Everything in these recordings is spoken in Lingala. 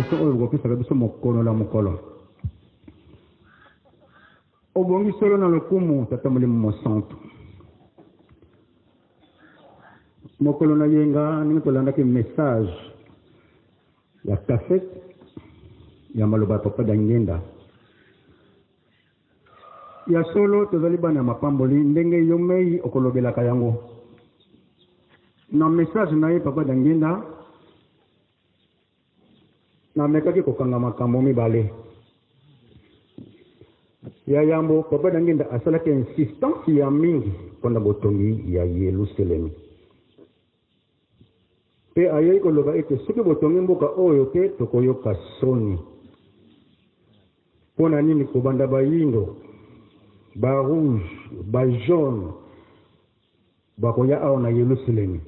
leçon oyo bokopesaka biso mokolo na mokolo obongi solo na lokumu tata molimo mosantu mokolo na yenga ndenge tolandaki message ya kafet ya maloba ya papa Dangenda ya solo tozali bana ya mapamboli ndenge yo mei okolobelaka yango na message na ye papa Dangenda namekaki kokanga makambo mibale ya yambo papa Dangenda asalaki insistance ya mingi mpona botongi ya Yelusalemi pe ayei koloba ete soki botongi mboka oyo te tokoyoka soni mpona nini kobanda bayindo barouge bajaune bakoya awa na Yelusalemi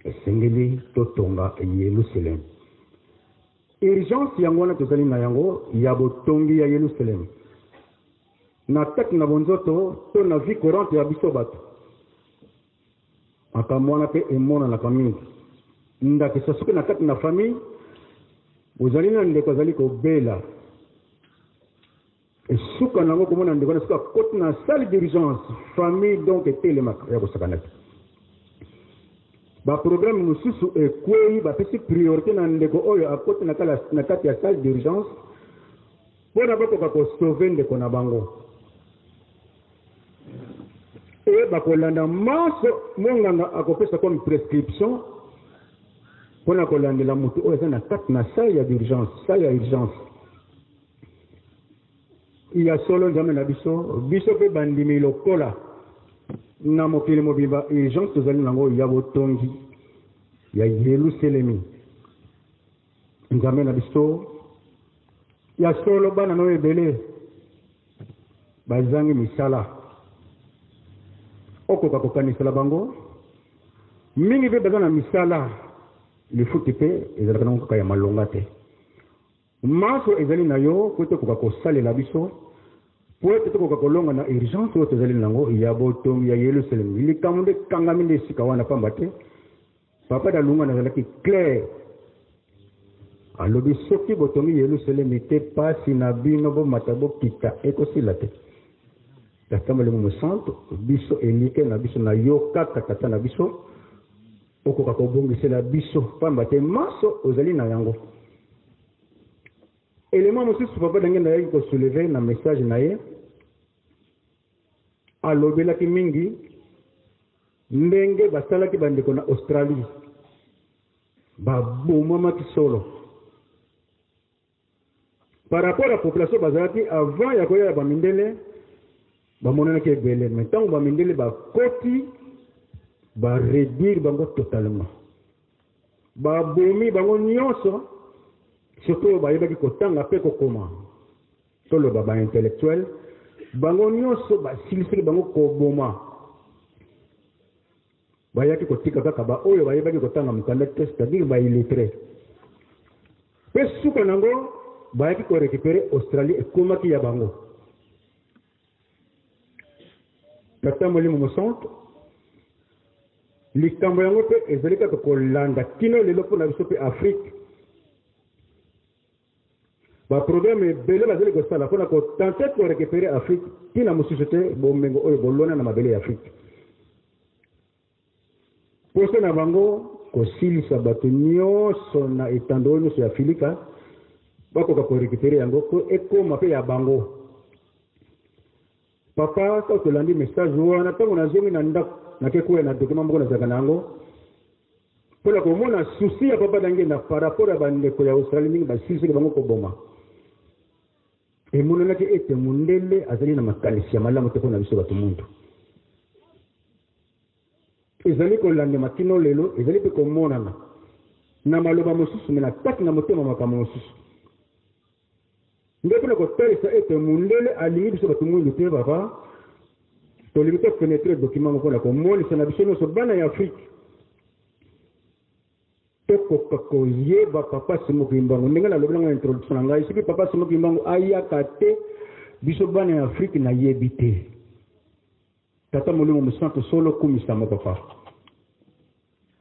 esengeli totonga Yelusalemi urgence yango wana tozali na yango ya botongi ya Yelusalemi na kati na bonzoto to na vie courante ya biso bato makambo wana mpe emonanaka mingi ndakisa soki na kati na famille ozali na ndeko azali kobela esuka nango komona ndeko na soki akoti na salle d'urgence famille donc etelemaka ya kosakana te baprogramme mosusu ekwei bapesi priorité na ndeko oyo akoti na kati ya salle d'urgence mpona bakoka kosauve ndeko na bango e bakolanda maso monganga akopesa comme prescription mpona kolandela motu oyo eza na kati na salle ya d'urgence salle ya urgence ya solo nzambe na biso mpe bandimi lokola na mokili mobimba urgence tozali nango ya botongi ya Yelusalemi nzambe na biso ya solo bana no ebele bazangi misala okoka kokanisela bango mingi mpe baza na misala lifuti mpe ezalaka nango kaka ya malonga te maso ezali na yo po tokoka kosalela biso po ete tokoka kolonga na urgence oyo tozali nango ya botongi ya Yelusalemi likambo nde ekangami nde esika wana pamba te papa Dalunga nazalaki clair alobi soki botongi Yelusalemi te pasi na bino bomata bokita ekosila te tata molimo mosantu biso elike na biso na yo kaka tata na biso okoka kobongisela biso pamba te maso ozali na yango élément mosusu papa Dangenda ayaki kosouleve na message na ye alobelaki mingi ndenge basalaki bandeko na Australie babomamaki solo par rapport à population bazalaki avant ya koya ya bamindele bamonanaki ebele mais ntango bamindele bakoti baréduire bango totalement babomi bango nyonso surtout bayebaki kotanga mpe kokoma toloba baintellectuel bango nyonso basilisaki bango koboma bayaki kotika kaka baoyo bayebaki kotanga mokanda te c'est-à-dire baillettré mpe suka nango bayaki korécupere Australie ekomaki ya bango tata molimo mosantu likambo yango mpe ezali kaka kolanda kino lelo mpona biso mpe Afrique baprogramme ebele bazali kosala mpona kotente korécupere Afrique ntina mosusu te bomengo oyo bolona na mabele ya Afrique poso na bango kosilisa bato nyonso na etando oyo nyonso ya Afilika bakoka korécupere yango po ekoma mpe ya bango papa sa tolandi message wana ntango nazongi na ndako nakekoya na document moko nazalaka na yango mpona komona susi ya papa Dangenda par rapport ya bandeko ya Australie mingi basilisaki bango koboma emonanaki ete mundele azali na makanisi ya malamu te mpona biso bato muntu ezali kolandema kino lelo ezali mpe komonana na maloba mosusu me na kati na motema makambo mosusu nde mpona kotalisa ete mundele alingi biso bato mwindu te papa tolingi tofenetre document moko na komonisa na biso nyonso bana ya Afrique tokoka koyeba papa Simoki Mbangu ndenge nalobi nango na introduction na ngai soki papa Simoki Mbangu ayaka te biso bana ya Afrique nayebi te tata molimo mosantu solo kumisama papa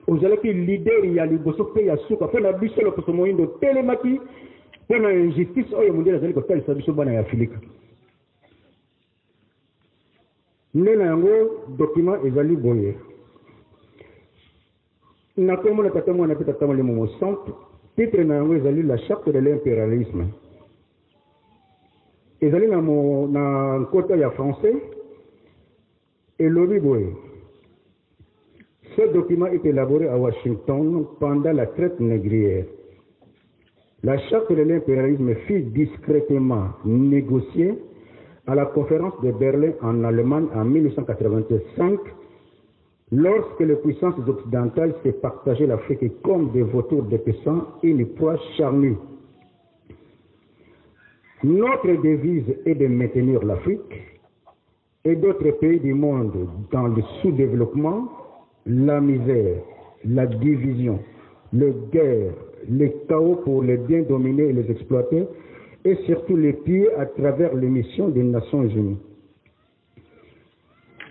ozalaki leader ya liboso mpe ya suka mpo na biso loposo moyindo telemaki mpo na injustice oyo mondele azali kotalisa biso bana ya Afrika. Nde na yango document ezali boye nakomona tata mwana mpe tata molimo mosantu. Titre na yango ezali la charte de l'impérialisme. Ezali na nkota ya français elobi boye. Ce document est élaboré à Washington pendant la traite négrière. La charte de l'impérialisme fut discrètement négociée à la conférence de Berlin en Allemagne en 1985, lorsque les puissances occidentales se partageaient l'Afrique comme des vautours dépaissants et une proie charnue. Notre devise est de maintenir l'Afrique et d'autres pays du monde dans le sous-développement, la misère, la division, les guerres, les chaos pour les bien dominer et les exploiter, et surtout les piller à travers les missions des Nations Unies.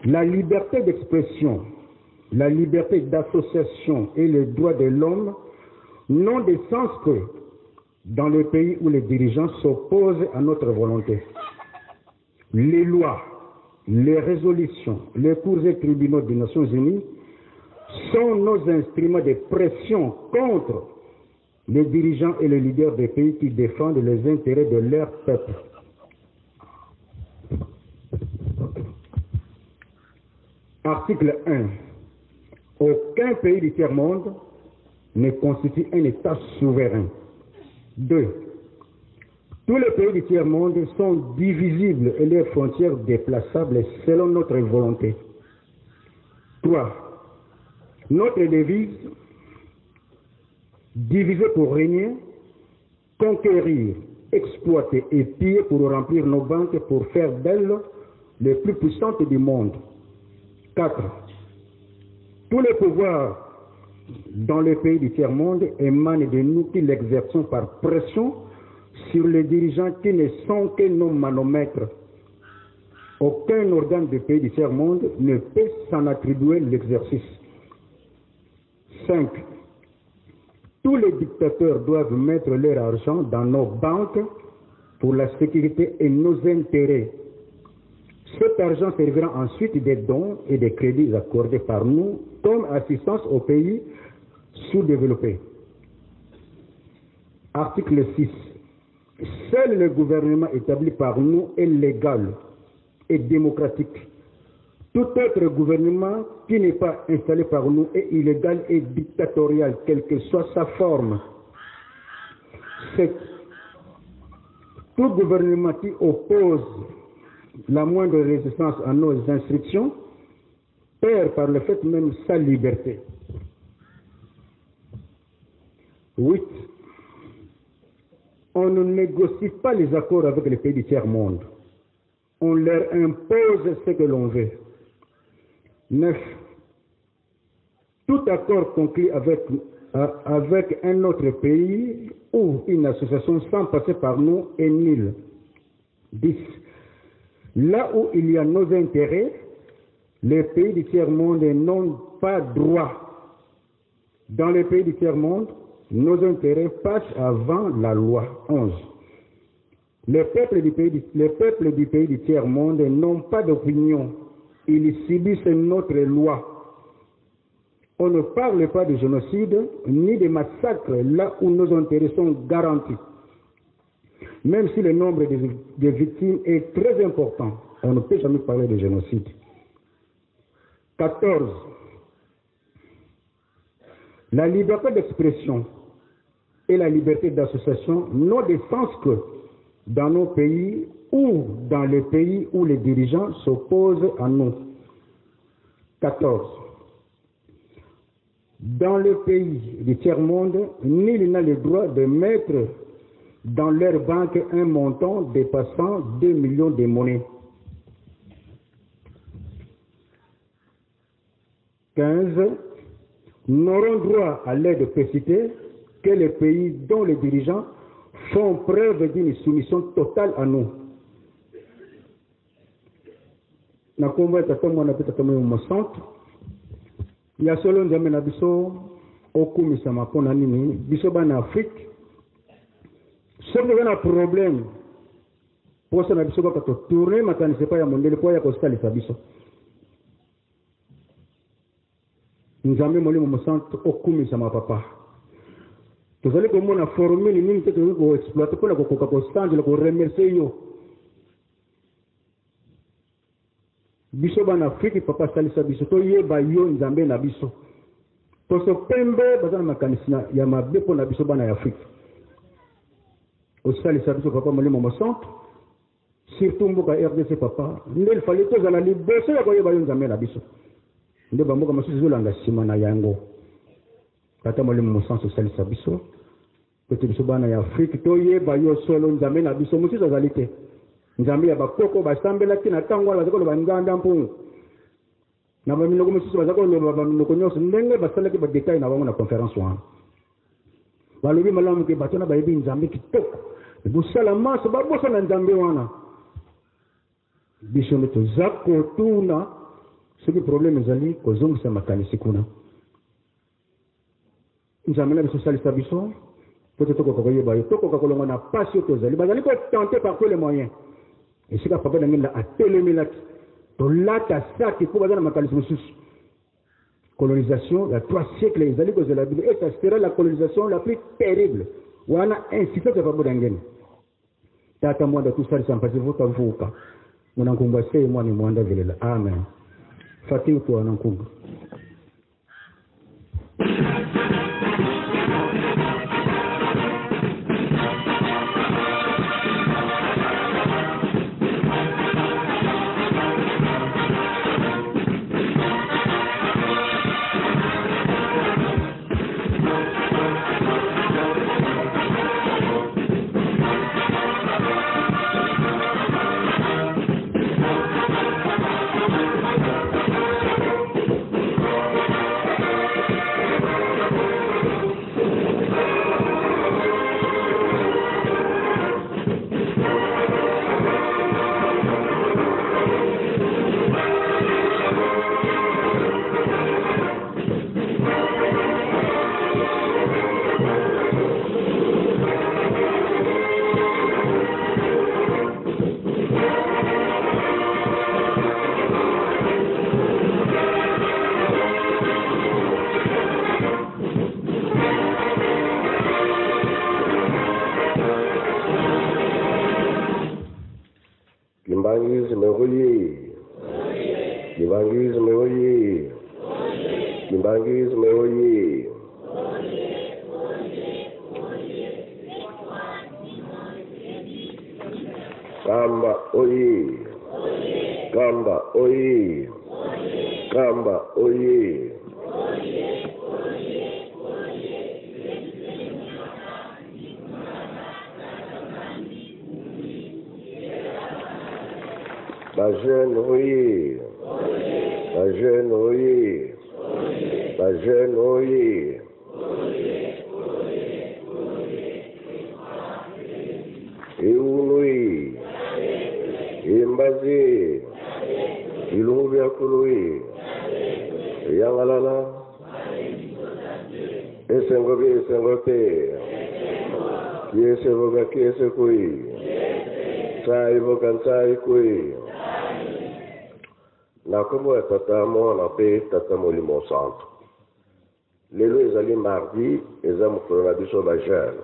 La liberté d'expression, la liberté d'association et les droits de l'homme n'ont de sens que dans les pays où les dirigeants s'opposent à notre volonté. Les lois, les résolutions, les cours et tribunaux des Nations Unies sont nos instruments de pression contre les dirigeants et les leaders des pays qui défendent les intérêts de leur peuple. Article 1. Aucun pays du tiers-monde ne constitue un État souverain. 2. Tous les pays du tiers-monde sont divisibles et leurs frontières déplaçables selon notre volonté. 3. Notre devise, diviser pour régner, conquérir, exploiter et piller pour remplir nos banques pour faire d'elles les plus puissantes du monde. 4. Tous les pouvoirs dans les pays du tiers-monde émanent de nous qui l'exerçons par pression sur les dirigeants qui ne sont que nos manomètres. Aucun organe du pays du tiers-monde ne peut s'en attribuer l'exercice. 5. Tous les dictateurs doivent mettre leur argent dans nos banques pour la sécurité et nos intérêts. Cet argent servira ensuite des dons et des crédits accordés par nous comme assistance aux pays sous-développés. Article 6. Seul le gouvernement établi par nous est légal et démocratique. Tout autre gouvernement qui n'est pas installé par nous est illégal et dictatorial, quelle que soit sa forme. 7. Tout gouvernement qui oppose la moindre résistance à nos instructions perd par le fait même sa liberté. 8. On ne négocie pas les accords avec les pays du tiers-monde. On leur impose ce que l'on veut. 9. Tout accord conclu avec un autre pays ou une association sans passer par nous est nul. 10. Là où il y a nos intérêts, les pays du tiers-monde n'ont pas droit. Dans les pays du tiers-monde, nos intérêts passent avant la loi. 11. Les peuples du pays du tiers-monde n'ont pas d'opinion. Ils subissent notre loi. On ne parle pas de génocide ni de massacre là où nos intérêts sont garantis. Même si le nombre de victimes est très important, on ne peut jamais parler de génocide. 14. La liberté d'expression et la liberté d'association n'ont de sens que dans nos pays ou dans les pays où les dirigeants s'opposent à nous. 14. Dans le pays du tiers-monde, nul n'a le droit de mettre dans leur banque un montant dépassant 2 millions de monnaies. 15. N'auront droit à l'aide précitée que les pays dont les dirigeants font preuve d'une soumission totale à nous. ya solo nzambe na biso okumisama mpona nini biso bana Afrique soki toza na problème posa na biso kaka totourne makanisi epai ya mondele mpo ya kosalisa biso nzambe molimo mosantu okumisama papa tozali komona formule nini te tozali koexploite mpona kokoka kosanzela koremercie yo biso bana Afrique papa salisa biso toyeba yo nzambe na biso toso pembe baza na makanisi ya mabe mpona biso bana ya Afrique osalisa biso papa molimo mosantu surtout mboka RDC papa nde ifali tozala liboso ya koyeba yo nzambe na biso nde bamboka mosusu ezolanda nsima na yango tata molimo mosantu osalisa biso pete biso bana ya Afrique toyeba yo solo nzambe na biso mosusu azali te nzambe ya bakoko basambelaki na ntango wana baza koloba nzanda mpungu na baminoko mosusu baza koloba baminoko nyonso ndenge basalaki badetail na bango na conférence wana balobi malamu ke bato na bayebi nzambe kitoko bosala maso babosa na nzambe wana biso nde toza kotuna soki problème ezali kozongisa makanisi kuna nzambe na biso osalisa biso po te tokoka koyeba yo tokoka kolongwa na pasi oyo tozali bazali kotente par tous les moyens esika papa na ngenda atelemelaki tolata saki mpo baza na makanisi mosusu colonisation ya 3 siècles ezali kozela bino et ça sera la colonisation la plus terrible wana insistance ya papa na ngenda tata mwanda tusalisa mpasi vuka vuka mwana nkungu aseye mwani mwanda velela amen fatiu tu wana nkungu Kimbangisme oye! Kimbangisme oye! Kimbangisme oye! Kamba oye! Kamba oye! Kamba oye! La jeune oye! La jeune oye! La jeune oye! Eunui! Embazi! Ilubia kului! Yangalala! Esengope! Kiese voga kiese kui! Sai voga sai kui! Na komo ya tata mwana pe tata molimo santo. Lelo ezali mardi eza mokolo na biso ba jeune.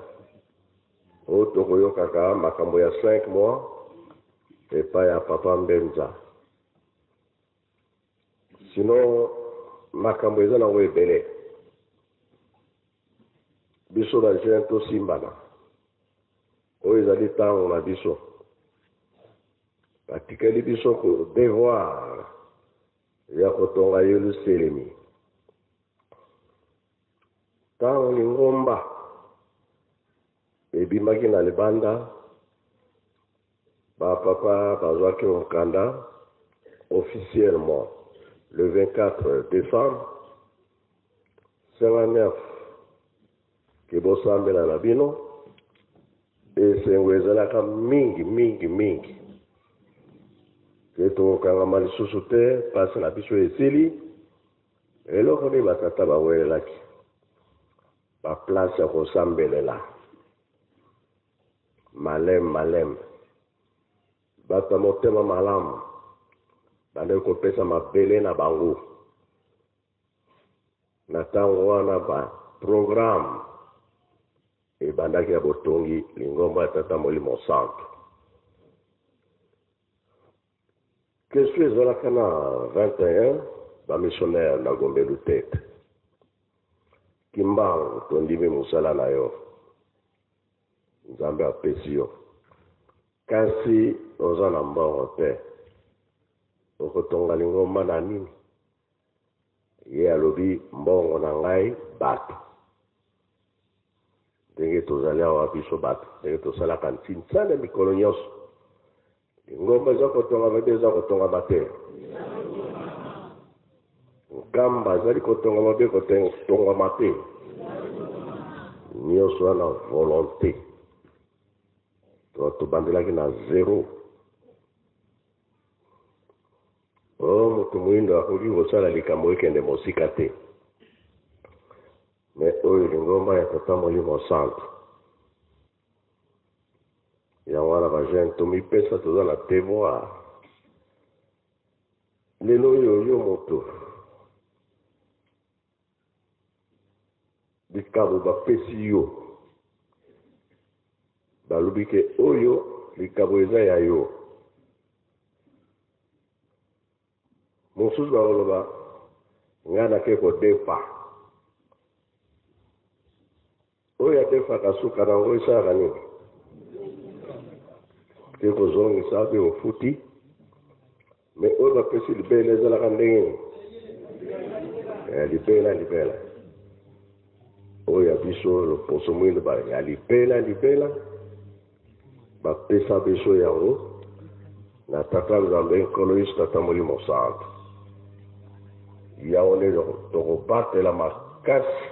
O tokoyokaka makambo ya 5 mois epai ya papa Mbenza. Sinon makambo eza nango ebele. Biso ba jeune tosimbana. Oyo ezali ntango na biso. Batikali biso ko devoir ya kotonga Yerusalemi. Tango ni ngomba ebimaki na libanda ba papa bazwaki mokanda officiellement le 24 décembre 59 ke bosambela na bino esengo ezalaka mingi ke tokokangama lisusu te pasi na biso esili eloko nini batata bawelelaki baplace ya kosambelela malem bato ya motema malamu bandeki kopesa mabele na bango na ntango wana baprograme ebandaki ya botongi lingomba ya tata molimo santu. Question ezalaka na 21 bamissionnaire na gombelu tete kimbangu tondimi mosala na yo nzambe apesi yo kasi oza na mbongo te okotonga lingomba na nini ye alobi mbongo na ngai bato ndenge tozali awa biso bato ndenge tosalaka ntinsana mikolo nyonso lingomba eza kotongama te eza kotongama te nkamba azali kotongama te kotongama te nyonso wana volonté tobandelaki na zero. Moto moyindo akoki kosala likambo ekende mosika te me oyo lingomba ya tata molimo santu yango wana bajeune tomipesa toza na tevoir lelo oyo yo moto likambo bapesi yo balobi ke oyo likambo eza ya yo mosusu bakoloba ngai nake kodefa oyo adefaka suka nango esalaka nini ke kozongisa pe ofuti me oyo bapesi libela ezalaka ndenge libela oyo ya biso loposo mwindo ya libela bapesa biso yango na tata nzambe nkolo yesu tata molimo santu yango nde tokobatela makasi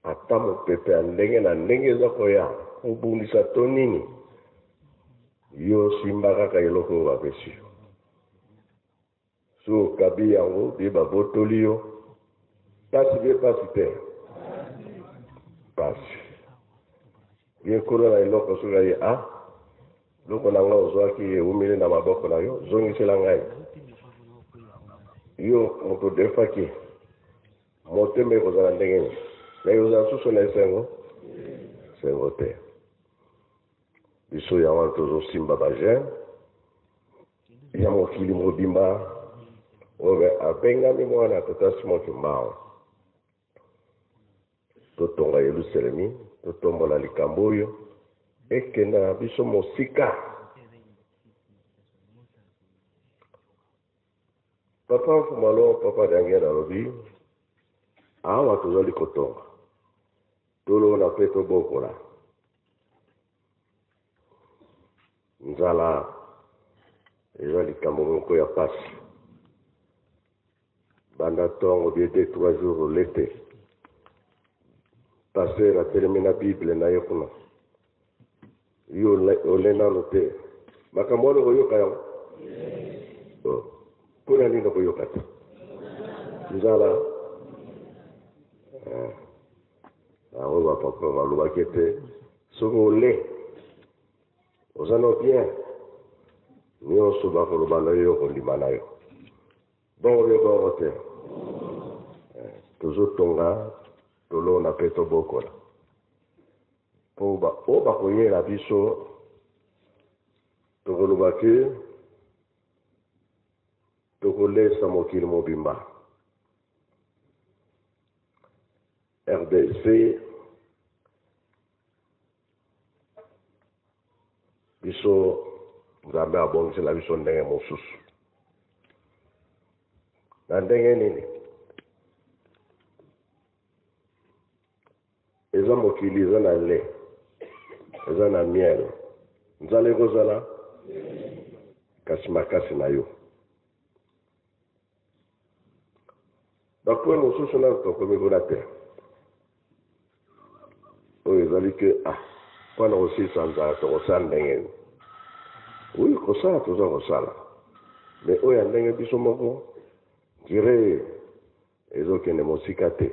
ata mopepe ya ndenge na ndenge eza koya kobundisa to nini yo simba kaka eloko oyo bapesi yo so okabi yango bie babotoli yo pasi bie pasi te pasi ye nkolo na eloko soki aye loko na ngai ozwaki eumili na maboko na yo zongisela ngai yo moto defaki motema ekozala ndenge nini na ozala susu na esengo te biso yango wana tozosimba bajeune ya mokili mobimba oyo abengami mwana tata Simon Kimbangu totonga Yelusalemi totombola likambo oyo ekenda na biso mosika papa mfumalo papa dangera alobi awa tozali kotonga tolona mpe tobokola nzala eza likambo moko ya pasi banda ntongo bie 2-3 jours olete paster atelemi na bible na ye kuna yo ole nano te makambo wana koyoka yango mpona nini koyoka te nzala yango bapapa balobaki ete soki ole oza no bien nyonso bakoloba na yo kondima na yo bongo bie bongo te tozotonga tolona mpe tobokola mpo oyo bakoyela biso tokolobaki tokolesa mokili mobimba RDC biso nzambe abongisela biso ndenge mosusu na ndenge nini eza mokili eza na le eza na miel nzala ekozala kasi makasi na yo bapoint mosusu nano tokomi kuna te oyo ezali ke mpona kosilisa nzala tokosala ndenge wi kosala toza kosala mais oyo ya ndenge biso moko dire ezokende mosika te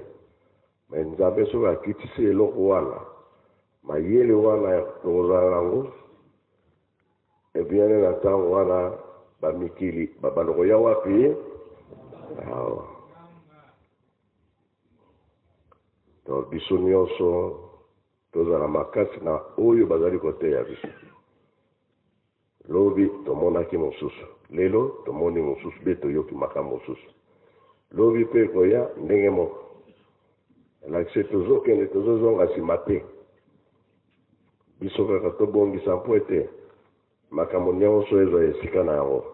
mais nzambe soki akitisi eloko wana mayele wana tokozala nango ebiane na ntango wana bamikili babanda koya wapi awa donc biso nyonso tozala makasi na oyo bazali koteya biso lobi tomonaki mosusu lelo tomoni mosusu be toyoki makambo mosusu lobi mpe koya ndenge moko elakisi tozokende tozozonga nsima te biso kaka tobongisa mpo ete makambo nyonso ezwa esika na yango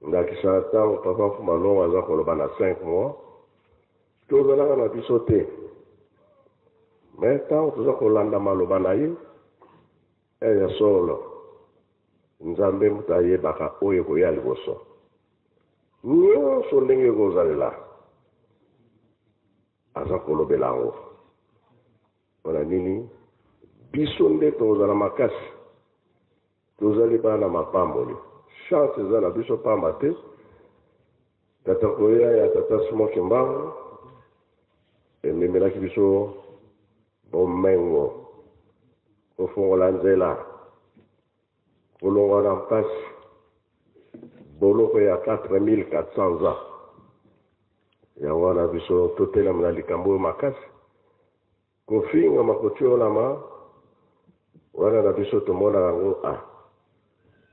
ndakisa na ntango papa mfuma longo aza koloba na 5 mois tozalaka na biso te me ntango toza kolanda maloba na ye eya solo nzambe moto ayebaka oyo ekoya liboso nyonso ndenge ekozalela aza kolobela yango mpona nini biso nde tozala makasi tozali bana mapamboli chance eza na biso pamba te tata koya ya tata simoki mbango ememelaki biso bomengo kofongola nzela kolongwa na mpasi boloko ya 4400 ans yango wana biso totelama na likambo oyo makasi kofingama kotiolama wana na biso tomona yango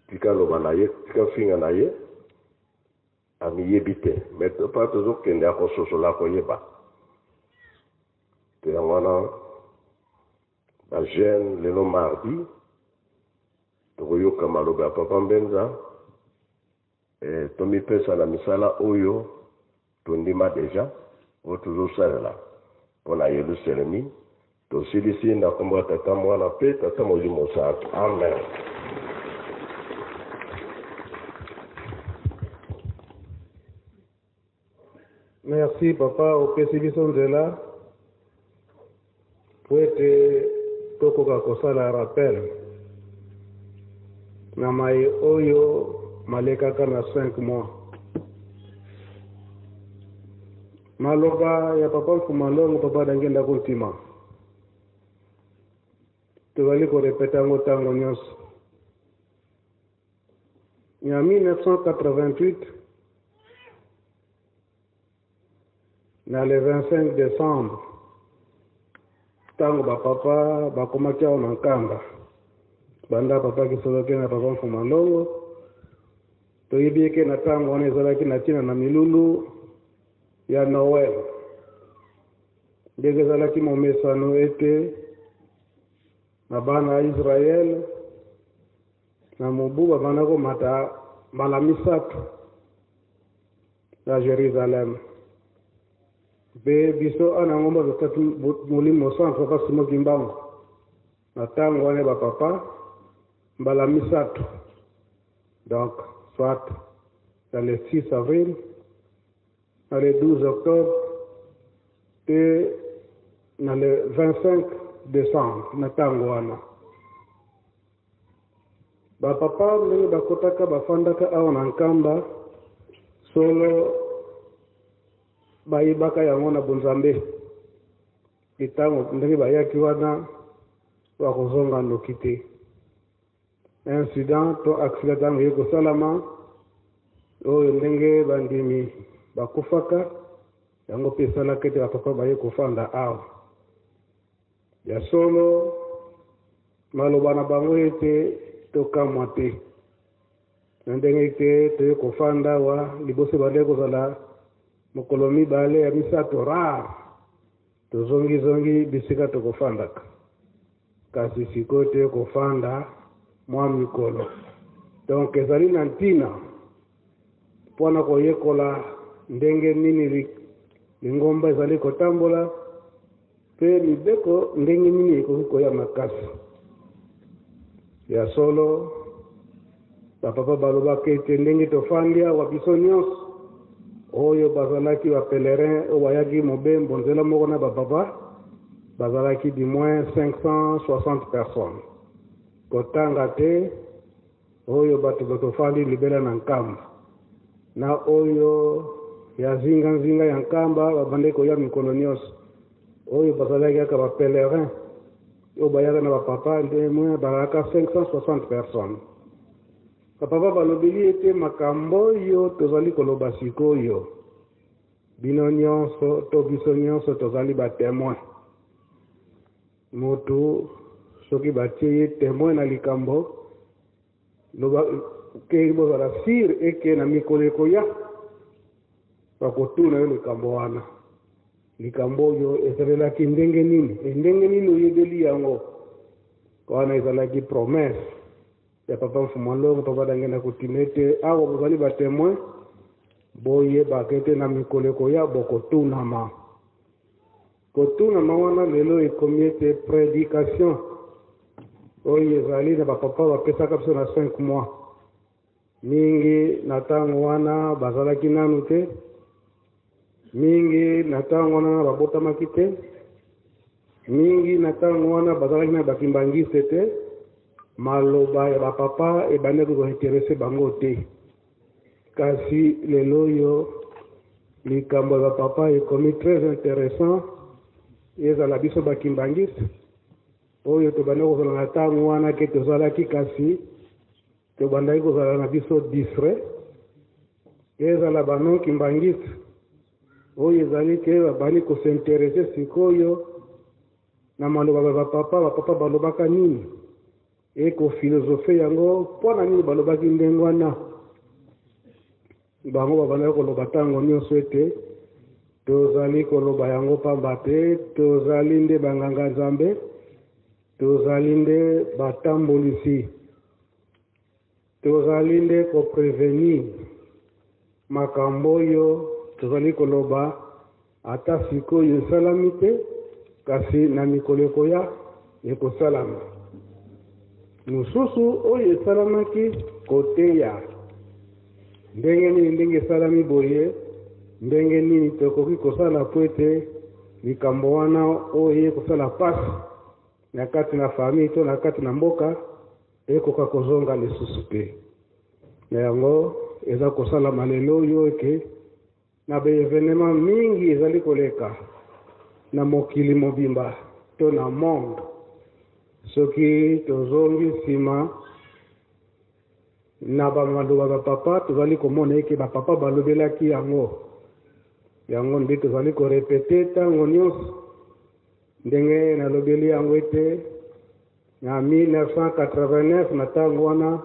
tika loba na ye tika finga na ye amiyebi te me topa tozokende ya kososola koyeba te yango wana bagene lelo mardi tokoyoka maloba ya papa mbenza tomipesa na misala oyo tondima deja oyo tozosalela mpona yelusalemi tosilisi na kombo ya tata mwana mpe tata molimo santu amen. Merci papa opesi biso nzela po ete tokoka kosala rappel na mai oyo malekaka na 5 mois maloba ya papa mfuma longo papa dangenda kontima tozali korepete yango ntango nyonso ya 1988 na le 25 décembre ntango bapapa bakomaki awa na nkamba banda papa kisoloki na papa mfuma longo toyebi eke na ntango wana ezalaki na ntina na milulu ya noel ndenge ezalaki momesano ete na bana ya israele na mobu babanda komata mbala misato na jérusalem mpe biso ana ngomba totatu molimo centre papa simoki mbango na ntango wana bapapa mbala misato donc soit dans le 6 avril dans le 12 octobre et dans le 25 décembre na ntango wana bapapa ndenge bakotaka bafandaka awa na nkamba solo bayebaka yango na bonzambe ntango ndenge bayaki wana bakozonga noki te incident to accident ntango ye kosalama oyo ndenge bandimi bakufaka yango mpe esalaka ete bapapa baye kofanda awa ya solo maloba na bango ete tokamwa te na ndenge ete toye kofanda awa liboso bale kozala mokolo mibale ya misato rare tozongizongi bisika tokofandaka kasi sikoyo toye kofanda mwa mikolo donc ezali na ntina mpona koyekola ndenge nini lingomba ezali kotambola mpe mibeko ndenge nini ekoki koya makasi ya solo bapapa balobaka ete ndenge tofandi awa biso nyonso oyo bazalaki bapelerin oyo bayaki mobembo nzela moko na bapapa bazalaki du moins 560 personnes kotanga te oyo bato batofandi libela na nkamba na oyo ya zinga ya nkamba babande koya mikolo nyonso oyo bazalaki kaka bapelerin oyo bayaka na bapapa ndemwe balaka 560 personnes bapapa balobeli ete makambo oyo tozali koloba sikoyo bino nyonso to biso nyonso tozali batemoin motu soki batie ye temoin na likambo loba ke bozala sire eke na mikolo ekoya bakotuna yo likambo wana likambo oyo ezalelaki ndenge nini oyebeli yango wana ezalaki promesse ya papa mfumalongo papa dangenda kotima ete awa bozali batemoin boyebaka ete na mikolo ekoya bokotunama kotunama wana lelo ekomi ete prédication oyo ezali na bapapa bapesaka biso na 5 mois mingi na ntango wana bazalaki nanu te mingi na ntango wana babotamaki te mingi na ntango wana bazalaki na bakimbangise te maloba ya bapapa ebandaki kointerese bango te kasi lelo oyo likambo ya bapapa ekomi très intéressant ezala biso bakimbangise oyo tobandaki kozala na ntango wana ke tozalaki kasi tobandaki kozala na biso distrait ezala banon kimbangise oyo ezali ke babandi kosinterese sikoyo na maloba ya bapapa balobaka nini ekofilosofe yango mpona nini balobaki ndenge wana bango babandaki koloba ntango nyonso ete tozali koloba yango pamba te tozali nde banganga nzambe tozali nde batambolisi tozali nde koprevenir makambo oyo tozali koloba ata sikoyo esalami te kasi na mikolo ekoya ekosalama mosusu oyo esalamaki koteya ndenge nini ndenge esalami boye ndenge nini tokoki kosala po ete likambo wana oyo ekosala pasi na kati na famille to na kati na mboka ekoka kozonga lisusu te na yango eza kosalama lelo oyo eke na baevenema mingi ezali koleka na mokili mobimba to na monde soki tozongi nsima na bamaloba bapapa tozali komona eke bapapa balobelaki yango nde tozali korepete ntango nyonso ndenge nalobeli yango ete na 1989 na ntango wana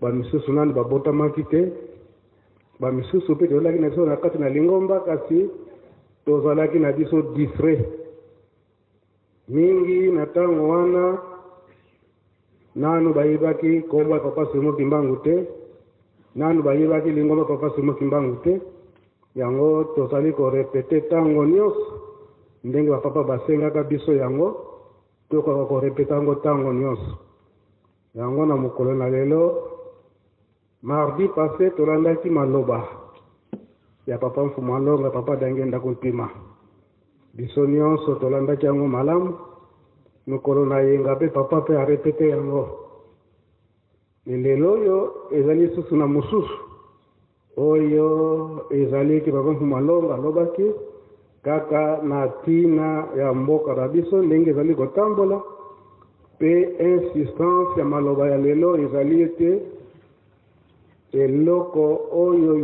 bamisusu nani babotamaki te bamisusu mpe tozalaki na biso na kati na lingomba kasi tozalaki na biso distrait mingi na ntango wana nanu bayebaki kombo ya papa Simo Kimbangu te nanu bayebaki lingomba papa Simo Kimbangu te yango tozali korepete ntango nyonso ndenge bapapa basengaka biso yango tokoka korepeta yango ntango nyonso yango na mokolo na lelo mardi passé tolandaki maloba ya papa Mfumalongo papa Dangenda Kuntima biso nyonso tolandaki yango malamu mokolo na yenga mpe papa mpe arepete yango lelo oyo ezali susu na mosusu oyo ezali ke papa Mfumalongo alobaki kaka na tina ya mboka na biso ndenge ezali kotambola mpe insistance ya maloba ya lelo ezali ete eloko oyo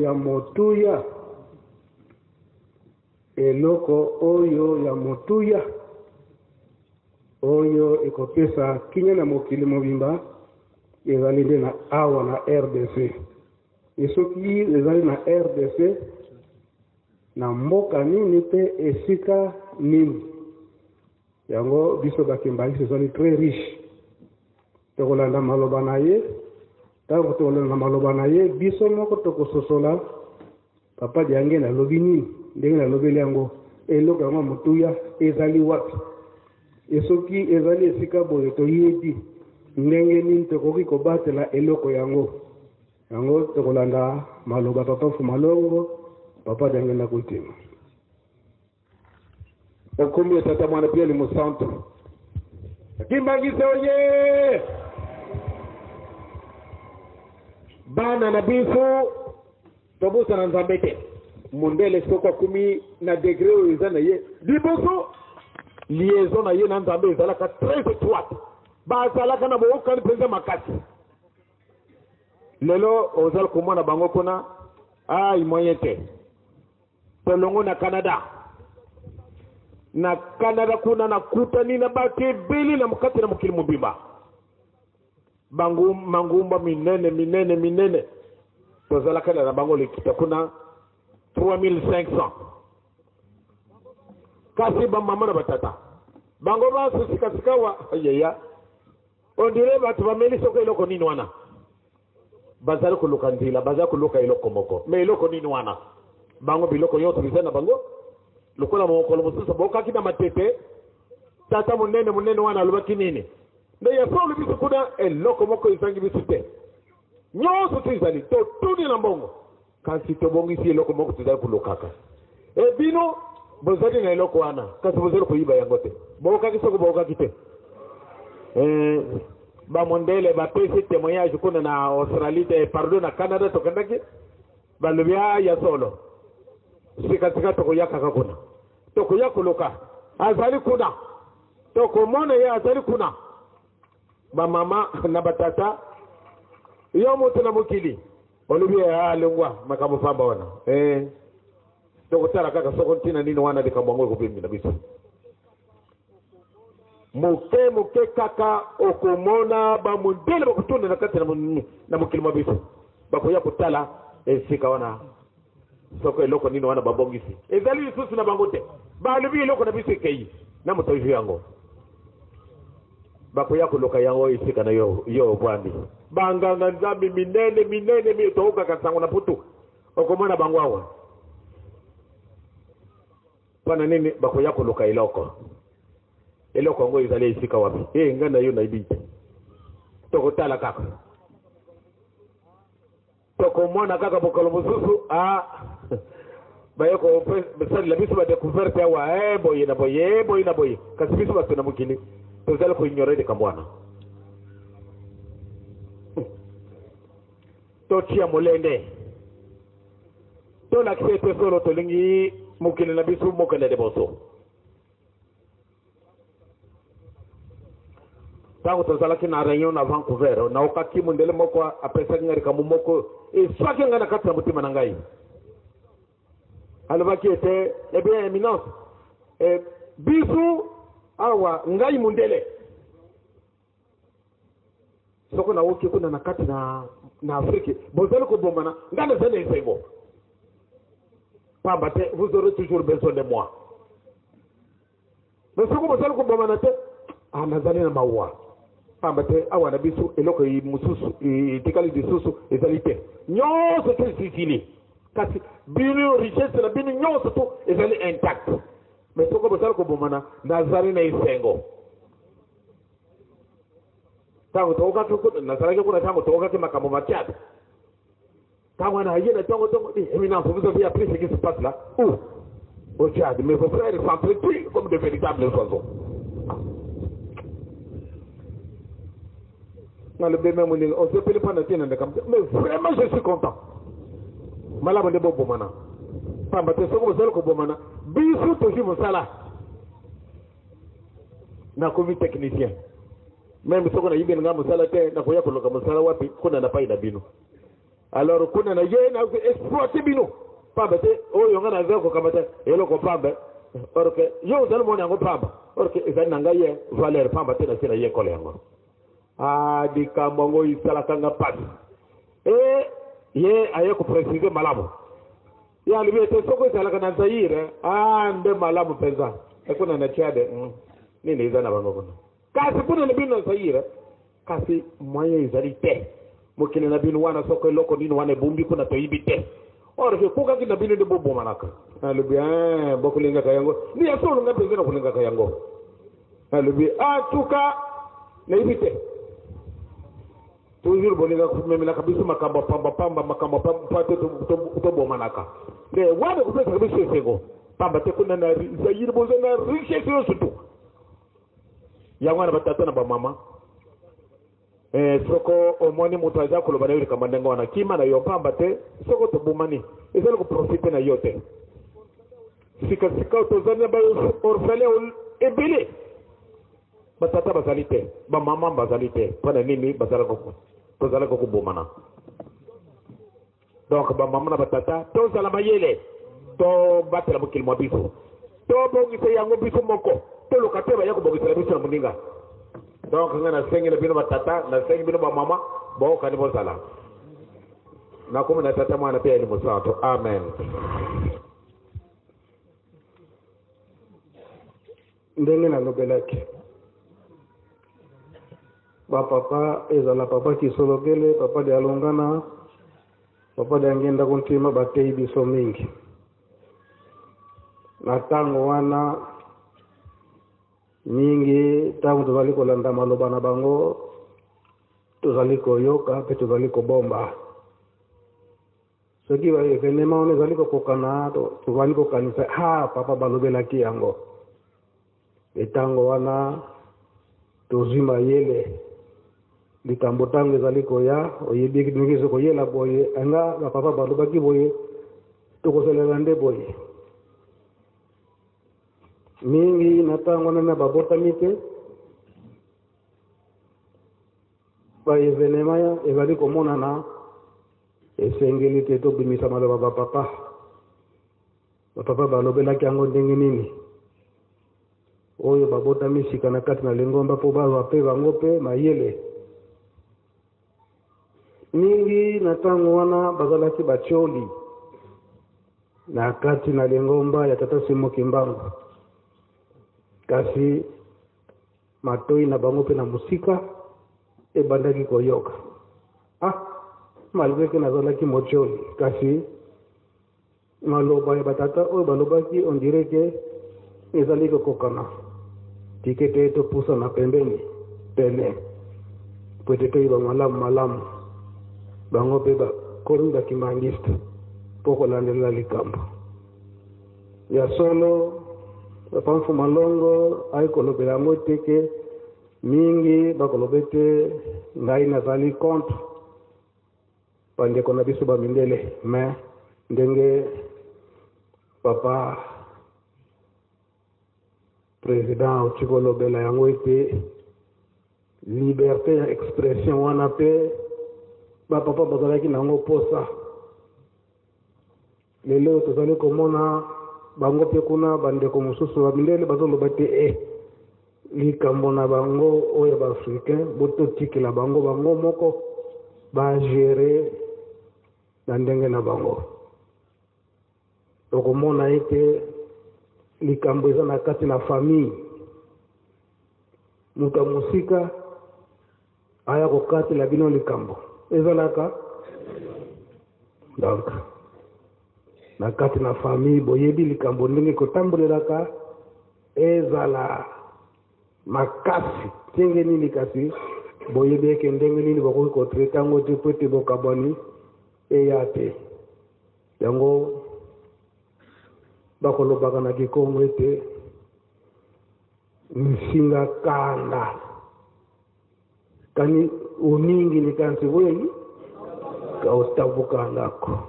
ya motuya oyo ekopesa kinya na mokili mobimba ezali nde na awa na RDC esoki ezali na RDC na mboka nini mpe esika nini yango biso bakimbangisi ezali très riche tokolanda maloba na ye ntango tokolanda maloba na ye biso moko tokososola papa Diange nalobi nini ndenge nalobeli yango eloko yango motuya ezali wapi esoki ezali esika boye toyebi ndenge nini tokoki kobatela eloko yango tokolanda maloba papa Mfumalongo papa Dangenda Kuntima okombi tata mwana pia limusanto Kimbangise oye bana na biso tobusa na nzambe te mundele soko kumi na degré oyo eza na ye liboso liaison na ye na nzambe ezalaka très étroite bazalaka na boyokani mpenza makasi lelo ozali komona bango kuna moyen te tolongo na Canada kuna nakutani na bato ebele na mokati na mokili mobimba mangumba minene tozalaka na bango lekita kuna 3500 kasi bamama na batata bango baso sikasikawa ayaya ondire bato bameli soko eloko nini wana bazali koluka nzela bazali koluka eloko moko me eloko nini wana bango biloko yoto biza na bango lokola mokolo mosusu bokaki na matete tata munene wana alobaki nini nde yasolo biso kuna eloko moko ezangi biso te nyonso tu ezali totuni na mbongo kasi tobongisi eloko moko tozali kolokaka bino bozali na eloko wana kasi bozali koyiba yango te bokaki soko bokaki te bamondele bapesi témoignage kuna na Australie te pardon na Canada tokendaki balobi ya solo sikasika tokoyakaka kuna tokoya koloka azali kuna tokomona ye azali kuna bamama na batata yo moto na mokili olobi alengwa makambo famba wana tokotala kaka soko ntina nini wana likambo yango ekobemi na biso moke kaka okomona bamondele bakotunda na kati na mokili mwa biso bakoya kotala esika wana soko eloko nini wana babongisi ezali lisusu na bango te balobi eloko na biso ekei na moto oyo yango bakoya koloka yango esika na yo bwandi banganga nzambe minene tokokaka sango na putu okomona bango awa mpona nini bakoya koloka eloko yango ezali esika wapi nga na yo nayebi te tokotala kaka tokomona kaka mokolo mosusu baye kosalela biso badécouverte awa boye na boye kasi biso bato na mokili tozali koignore likambo wana totia molende tolakisa ete solo tolingi mokili na biso mokende liboso ntango tozalaki na réunion na Vancouver naokaki mondele moko apesaki nga likambo moko eswaki nga na kati na motema na ngai alobaki ete bien éminence biso awa ngai mondele soko naoki kuna na kati na Afrique bozali kobombana ngai nazali na esengo pamba te vous aurez toujours besoin de moi mais soko bozali kobombana te nazali na mawa pamba te awa na biso eloko mosusu etikali lisusu ezali te nyonso to esisili kasi bino richesse na bino nyonso to ezali intact mais soko bozali kobomana nazali na esengo ntango tokokaki nazalaki kuna ntango tokokaki makambo matiata ntango na ye na ntongo éminence vous avez appris ce qui se passe là au Tchad mais vos frères s'entretuent comme de véritables oiseaux le bébé on se peut pas noter mais vraiment je suis content malamu de bobo mana pamba te soko bozali kobomana biso tozi mosala na komi technicien même soko na yibi nga mosala te na koya koloka mosala wapi kuna na paida bino alors kuna na ye na exploiter bino pamba te oyo nga na zako kamata eloko pamba or que yo zali mona yango pamba or que ezali na ngai ye valeur pamba te na sina ye kole yango likambo yango esalaka nga pasi ye aye koprécise malamu ye alobi ete soko ezalaka na Zaire nde malamu mpenza ekuna na Tchad nini eza na bango kuna kasi kuna na bino na Zaire kasi moyen ezali te mokili na bino wana soko eloko nini wana ebumbi kuna toyibi te or ke kokaki na bino nde bobomanaka alobi bokolingaka yango ni ya solo nga mpenza na kolingaka yango alobi tuka nayibi te toujours bolinga kumemelaka biso makambo pamba makambo pamba to bomanaka mais wana kupesa biso esengo pamba te kuna na Zaire boza na richesse yonso tu yango wana batata na bamama soko omoni mutu aza koloba na yo likambo ndenge wana kima na yo pamba te soko tobumani ezali koprofite na yo te sikasika tozali na baorphelin ebele batata bazali te bamama bazali te mpona nini tozali kokobomana donc bamama na batata tozala mayele tobatela mokili mwa biso tobongisa yango biso moko toluka te baya kobongisela biso na moninga donc nga nasengi na bino batata nasengi bino bamama bookani bozala nakomi na tata mwana mpe yali mosantu amen. ndenge nalobelaki bapapa ezala papa kisolokele papa de alongana papa de angenda kontima batei biso mingi na ntango wana mingi ntango tozali kolanda maloba na bango tozali koyoka mpe tozali kobomba soki baevenema wana ezali kokokana tozali kokanisa papa balobelaki yango etango wana tozwi mayele likambo ntango ezali koya oyebi ndenge eza koyela boye anga bapapa balobaki boye tokosalela nde boye mingi na ntango wana babotami te baevenema ezali komonana esengeli te tobimisa maloba bapapa balobelaki yango ndenge nini oyo babotami sika na kati na lingomba mpo bazwa mpe bango mpe mayele mingi na ntango wana bazalaki batioli na kati na lingomba ya tata Simoki Mbangu kasi matoi na bango mpe na musika ebandaki koyoka malgré ke nazalaki motioli kasi maloba ya batata oyo balobaki on dirait ke ezali kokokana tike te topusa na pembeni pene po ete toyiba malamu bango mpe bakomi bakimangiste mpo kolandelela likambo ya solo papa Mfuma Longo ayi kolobela yango teke mingi bakolobe te ngai nazali contre bandeko na biso bamindele mais ndenge papa président oti kolobela yango ete liberté ya expression wana mpe bapapa bazalaki nango posa lelo tozali komona bango mpe kuna bandeko mosusu bamindele bazoloba te likambo na bango oyo baafricain bototikela bango moko bagere na ndenge na bango okomona ete likambo eza na kati na famille moto mosika aya kokatela bino likambo ezalaka donc na kati na famille boyebi likambo ndenge kotambolelaka ezala makasi ndenge nini kasi boyebi eke ndenge nini bakoki kotraite yango te po ete bokabwani eya te yango bakolobaka na kikongo ete nsinga kanda kani uningi nikansi weyi kaotavuka ndako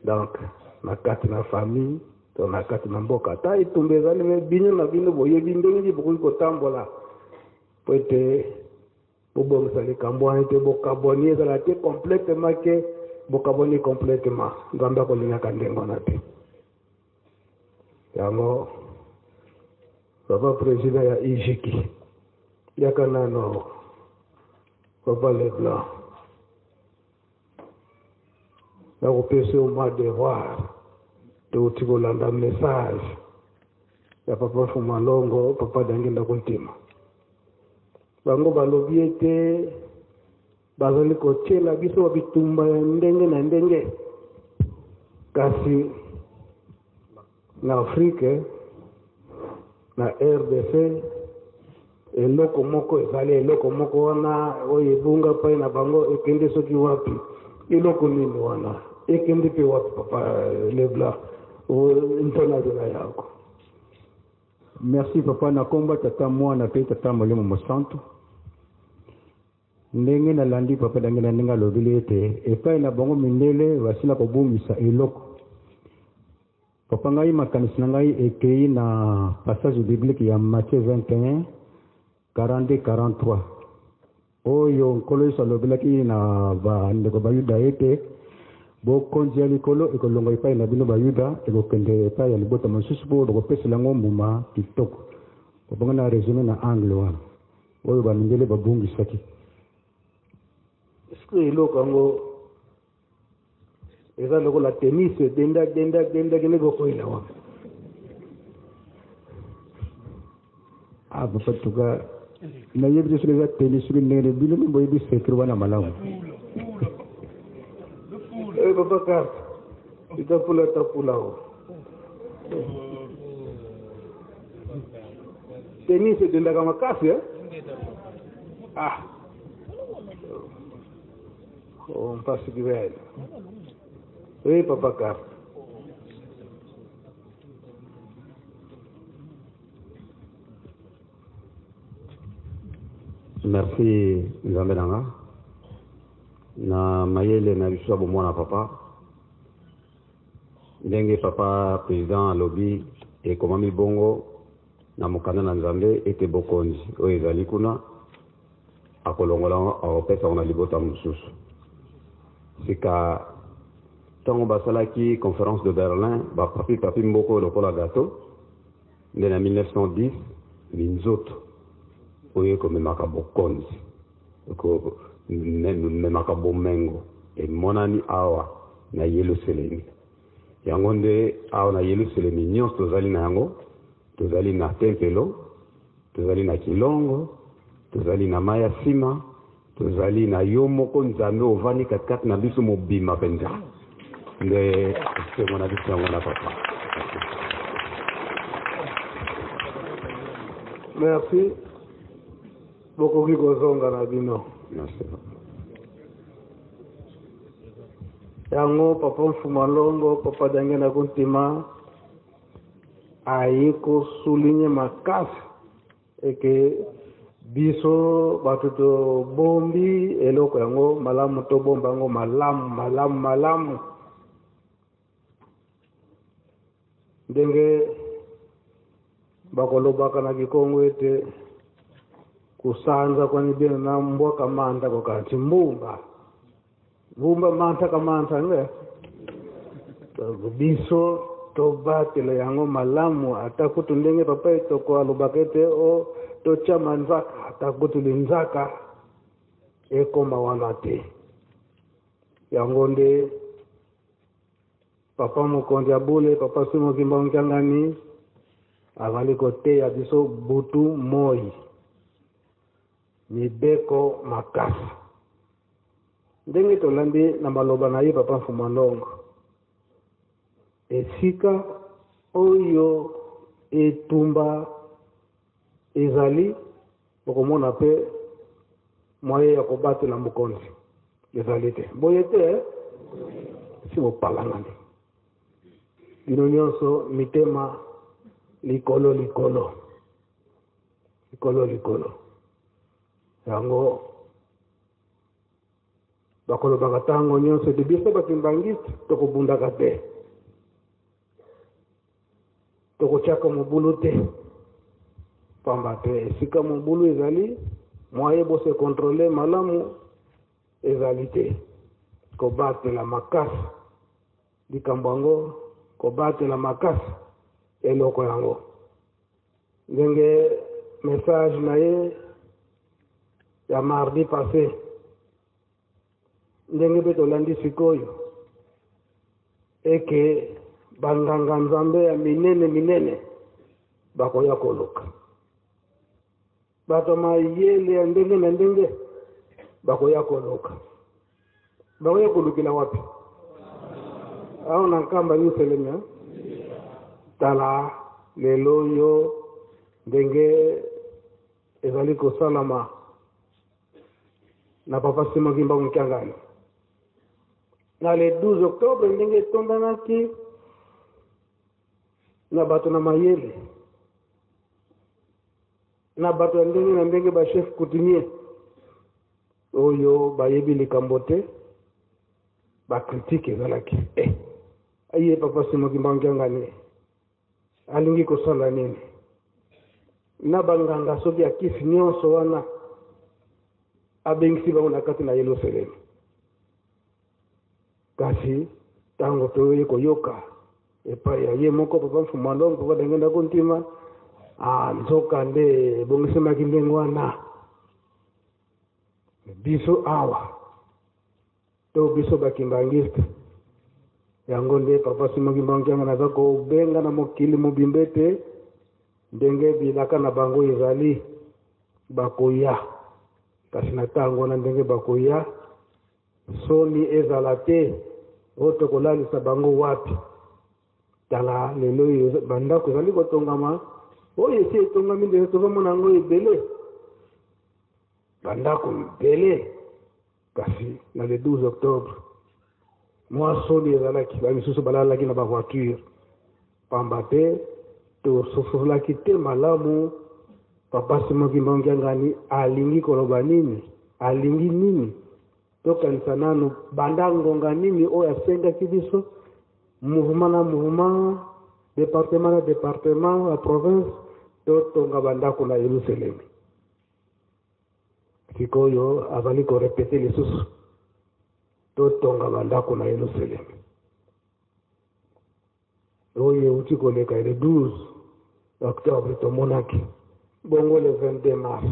donc na kati na famille to na kati na mboka ta itumba ezali me bino na bino boyebi ndenge bokoki kotambola po ete bobongisa likambo wana ete bokaboni ezala te complètement ke bokaboni complètement nzambe akolingaka ndenge wana te yango papa président ya ijiki yaka nano papa Leblanc nakopesa oma devoir touti kolanda message ya papa Mfuma Longo papa dangenda kontima bango balobi ete bazali kotiela biso bitumba ya ndenge na ndenge kasi na Afrique na RDC eloko moko ezali eloko moko wana oyo ebunga pai na bango ekende soki wapi eloko nini wana ekende pe wapi papa Leblanc mpona zela yako. Merci papa nakomba tata mwana pe tata molimo mosantu ndenge nalandi papa dange na ndenge alobeli ete epai na bango mindele basila kobungisa eloko papa ngai makanisi na ngai ekei na passage biblique ya Matthieu 21 42-43 oyo nkolo yesu alobelaki na bandeko bayuda ete bokonzi ya likolo ekolonga epai na bino bayuda ekokende epai ya libota mosusu mpo bakopesela yango mbuma kitoko papa ngai na resume na angle wana oyo bamindele babungisaki est-ce que eloko yango eza lokola tennis denda kende kokoyela wana papa tuka nayebi te soki eza tennis soki ndenge bino mpe boyebi sekre wana malamu papa carte itapula o tennis edendaka makasi mpasi kivele papa carte merci nzambe nanga na mayele na biso bomona papa ndenge papa président alobi ekomami bongo na mokanda na nzambe ete bokonzi oyo ezali kuna akolongola akopesa na libota mosusu sika ntango basalaki conférence de Berlin papi mboko lokola gato nde na 1910 minzoto oyo ekomemaka bokonzi memaka bomengo emonani awa na Yelusalemi yango nde awa na Yelusalemi nyonso tozali na yango tozali na tempelo tozali na kilongo tozali na maya sima tozali na yo moko nzambe ovandi katikati na biso mobima mpenza nde esengo na biso yango na papa merci bokoki kozonga na bino yango papa mfumalongo papa dange na kuntima ayi kosulinye makasi eke biso bato tobombi eloko yango malamu tobomba yango malamu ndenge bakolobaka na kikongo ete kusanza kwani bino na mbwaka manta kokati mbumba manta kamanta nge biso tobatela yango malamu ata kutu ndenge papa etoko alobaka ete tochama nzaka ata kutu linzaka ekoma wana te yango nde papa mokonzi abule papa simokimba nkangani azali koteya biso butu moi mibeko makasi ndenge tolandi na maloba na ye papa mfumalongo esika oyo etumba ezali okomona mpe moye ya kobatela mokonzi ezali te boye te si bopalangani bino nyonso mitema likolo yango bakolobaka ntango nyonso ete biso batimbangisi tokobundaka te tokotyaka mobulu te pamba te esika mobulu ezali moye bose kontrole malamu ezali te kobatela makasi likambo yango kobatela makasi eloko yango ndenge message na ye ya mardi passé ndenge mpe tolandi sikoyo eke banganga nzambe ya minene bakoya koluka bato mayele ya ndenge na ndenge bakoya koluka bakoya kolukila wapi ao na nkamba Yerusalemu tala lelo yo ndenge ezali kosalama na papa Simokimba Mukangani na le 12 octobre ndenge etondanaki na bato na mayele na bato ya ndenge na ndenge bachef coutumier oyo bayebi likambo te bakritike ezalaki aye papa Simoki Mbangiangani alingi kosala nini na banganga soki akisi nyonso wana abengisi bango na kati na Yerusalemu kasi ntango toye koyoka epai ya ye moko papa Mfuma Longo papa dangenda kontima nzoka nde ebongisemaki ndenge wana biso awa to biso bakimbangiste yango nde papa Simoki Mbangiangani aza kobenga na mokili mobimba ete ndenge bilaka na bango ezali bakoya kasi na ntango wana ndenge bakoya soni ezala te oyo tokolalisa bango wapi tala lelo bandako ezali kotongama oyo esi etongami ndenge tozomona yango ebele bandako ebele kasi na le 12 octobre mwa soni ezalaki bamisusu balalaki na bavoiture pamba te tososolaki te malamu papa Simoki Mbangiangani alingi koloba nini alingi nini tokanisa nanu banda ngonga nini oyo asengaki biso mouvement na mouvement département na département ya province totonga bandako na Yerusalemu sikoyo azali korepete lisusu totonga bandako na Yerusalemu oyo euti koleka le 12 octobre tomonaki bongo le 22 mars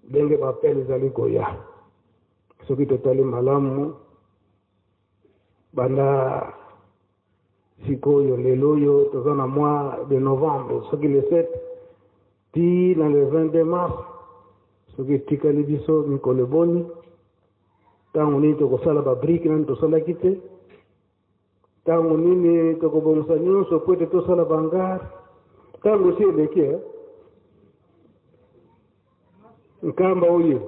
ndenge bapele ezali koya soki totali malamu banda sikoyo lelo oyo toza na mois de novembre soki le 7 ti na le 22 mars soki etikali biso mikolo eboni ntango nini tokosala babrike nani tosalaki te ntango nini tokobongisa nyonso po ete tosala bangare ntango si eleki nkamba oyo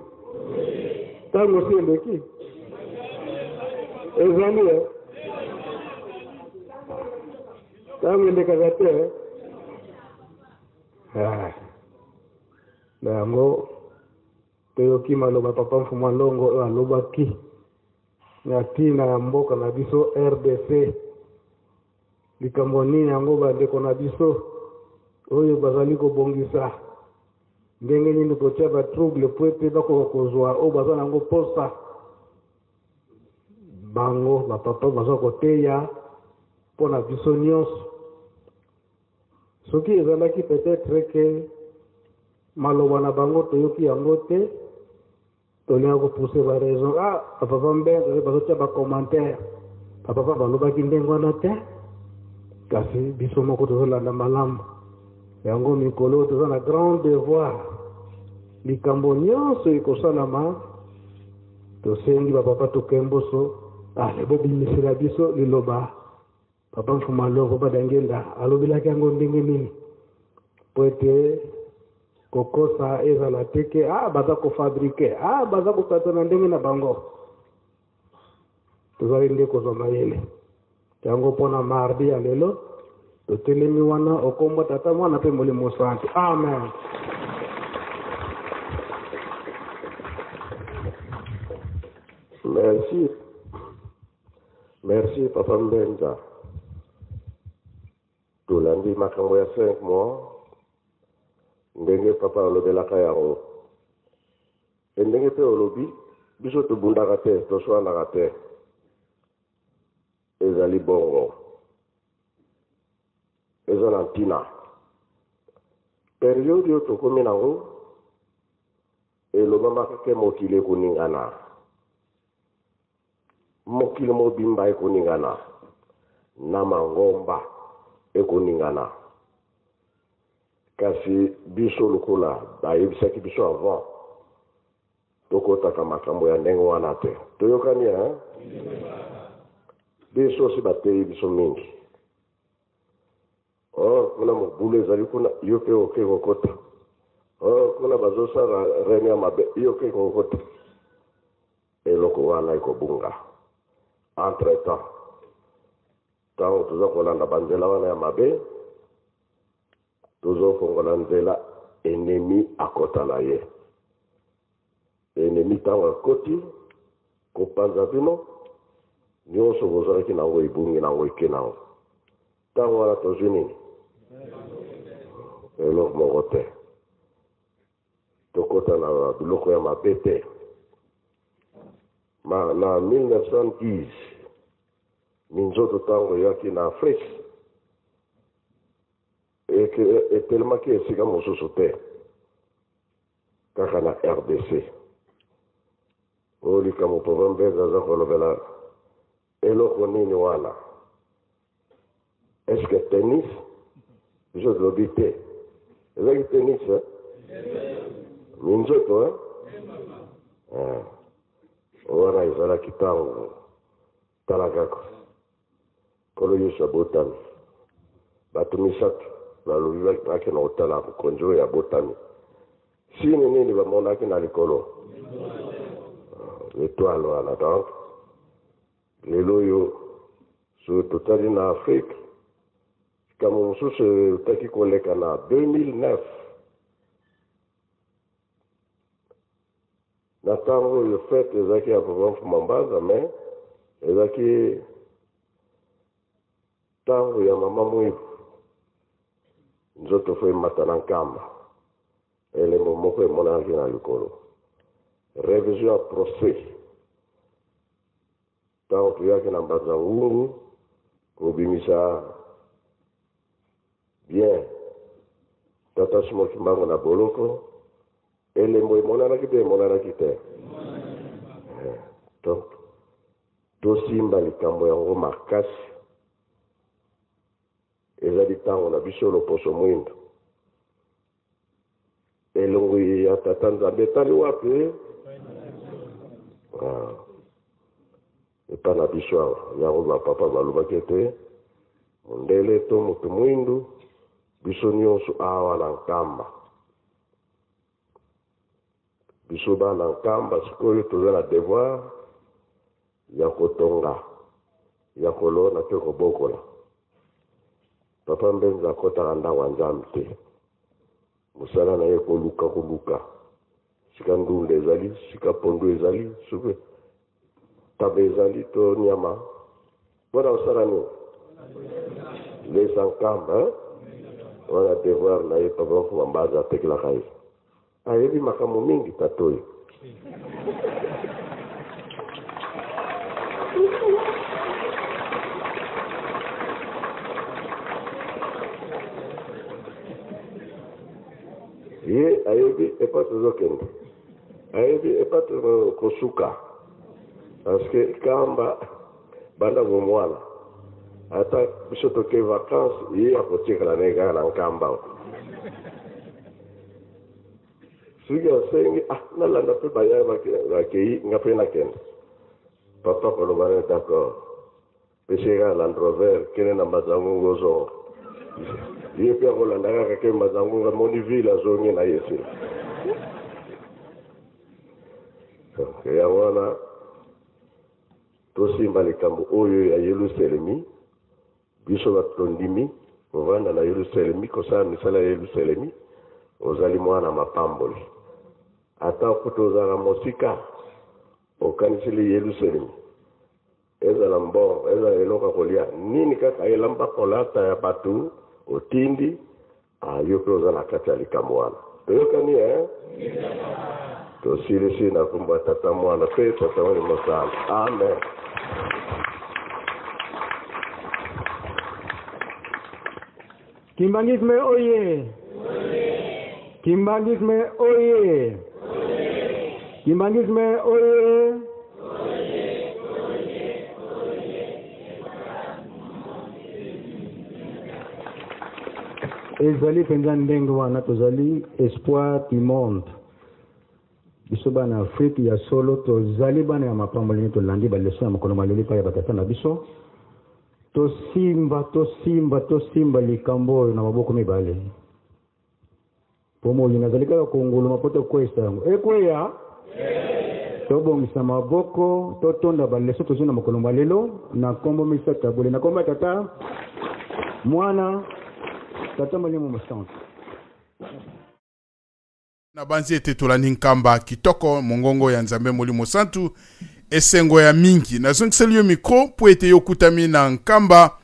ntango si eleki ezali ntango elekaka te na yango toyoki maloba papa Mfuma Longo oyo alobaki na ntina ya mboka na biso RDC likambo nini yango bandeko na biso oyo bazali kobongisa ndenge nini kotia batrouble po ete bakoka kozwa oyo baza nango posa bango bapapa baza koteya mpo na biso nyonso soki ezalaki peut-être ke maloba na bango toyoki yango te tolinga kopousse baraison bapapa mbenge bazotia bacommentaire bapapa balobaki ndenge wana te kasi biso moko tozolanda malamu yango mikolo toza na grand devoir likambo nyonso ekosalama tosengi bapapa tokemboso bobimisela biso liloba papa Mfuma Longo badangenda alobelaki yango ndenge nini po ete kokosa ezala teke baza kofabrike baza kosatana ndenge na bango tozali nde kozwa mayele yango mpona mardi ya lelo totelemi wana okombo tata mwana mpe molimo santu amen. Merci papa Mbenza tolandi makambo ya 5 mois ndenge papa alobelaka yango ndenge mpe olobi biso tobundaka te toswanaka te ezali bongo eza na ntina periode oyo tokomi nango elobamaka ke mokili ekoningana mokili mobimba ekoningana na mangomba ekoningana kasi biso lokola bayebisaki biso avant tokotaka makambo ya ndenge wana te toyokani biso si bateyi biso mingi kuna mobulu ezali kuna yo mpe oke kokota kuna bazosala rene ya mabe yo mpe kokota eloko wana ekobunga entre temps ntango toza kolanda banzela wana ya mabe tozofongola nzela enemi akota na ye ennemi ntango akoti kopanza bino nyonso bozalaki nango ebungi nango eke nango ntango wana tozwi nini eloko moko te tokota na biloko ya mabe te na 1910 minzoto ntango eyaki na afrique etelemaki esika mosusu te kaka na rdc oyo likambo papa mbeza aza kolobela eloko nini wana eske tennis biso tolobi te ezaki tennis minzoto wana ezalaki ntango tala kaka kolo yesu abotami bato misato balobi bake na kotala mokonzi oyo abotami sini nini bamonaki na likolo etoile wana donc lelo oyo so totali na afrique likambo mosusu etaki koleka na 2009 na ntango oyo fete ezalaki ya papa mfuma mbanza me ezalaki ntango ya mama mwivu nzoto fo emata na nkamba elembo moko emonanaki na likolo révision ya procès ntango toyaki na mbanza ngungu kobimisa bien tata simoki mbango na boloko elembo emonanaki te emonanaki te donc tosimba likambo yango makasi ezali ntango na biso loposo mwindo elongo ya tata nzambe etali wapi epa na biso awa yango bapapa balobaki ete mondele to moto mwindu biso nyonso awa na nkamba biso bana nkamba sikoyo toza na devoir ya kotonga ya kolona mpe kobokola papa mbenza akotaka ndango ya nzambe te mosala na ye koluka sika ndunda ezali sika pondu ezali soki tabe ezali to nyama mpona kosala nini lesa nkamba wana devoir na ye papa mfuma mbanza atekelaka ye ayebi makambo mingi tata oyo ye ayebi epa tozokende ayebi epa kosuka parceke kamba banda bomwana ata biso toke vacance ye akotikala ne kaka na nkamba soki asengi nalanda mpe baya bakei nga mpe nakende papa koloba ne d'accord pese kaka land rover kene na mazangungu ozonga ye mpe akolanda kaka ke mazangungu amoni ville azongi na ye se yango wana tosimba likambo oyo ya yelusalemi biso batondimi kovanda na yelusalemi kosala misala ya yelusalemi ozali mwana mapamboli ata kuta ozala mosika okanisili yelusalemi ezala mbongo ezala eloko kolia nini kaka elamba kolata ya bato otindi yo mpe oza na kati ya likambo wana toyokani tosilisi na kombo ya tata mwana mpe tata wani mosala amen. Kimbangisme oye! Kimbangisme oye! Kimbangisme oye! ezali mpenza ndenge wana tozali espoir du monde biso bana afrique ya solo tozali bana ya mapamboli tolandi baleso ya mokolo maleli epai ya batata na biso tosimba likambo oyo na maboko mibale mpo molingi azali kaka kongoloma mpo tokwesa yango ekweya tobongisa maboko totonda baleso tozwi na mokolo malelo na nkombo misato ya bole na nkombo ya tata mwana tata molimo mosantu na banzi ete tolandi nkamba kitoko mongongo ya Nzambe Molimo Santu esengo ya mingi nazongiseli yo micro po ete yokutami na nkamba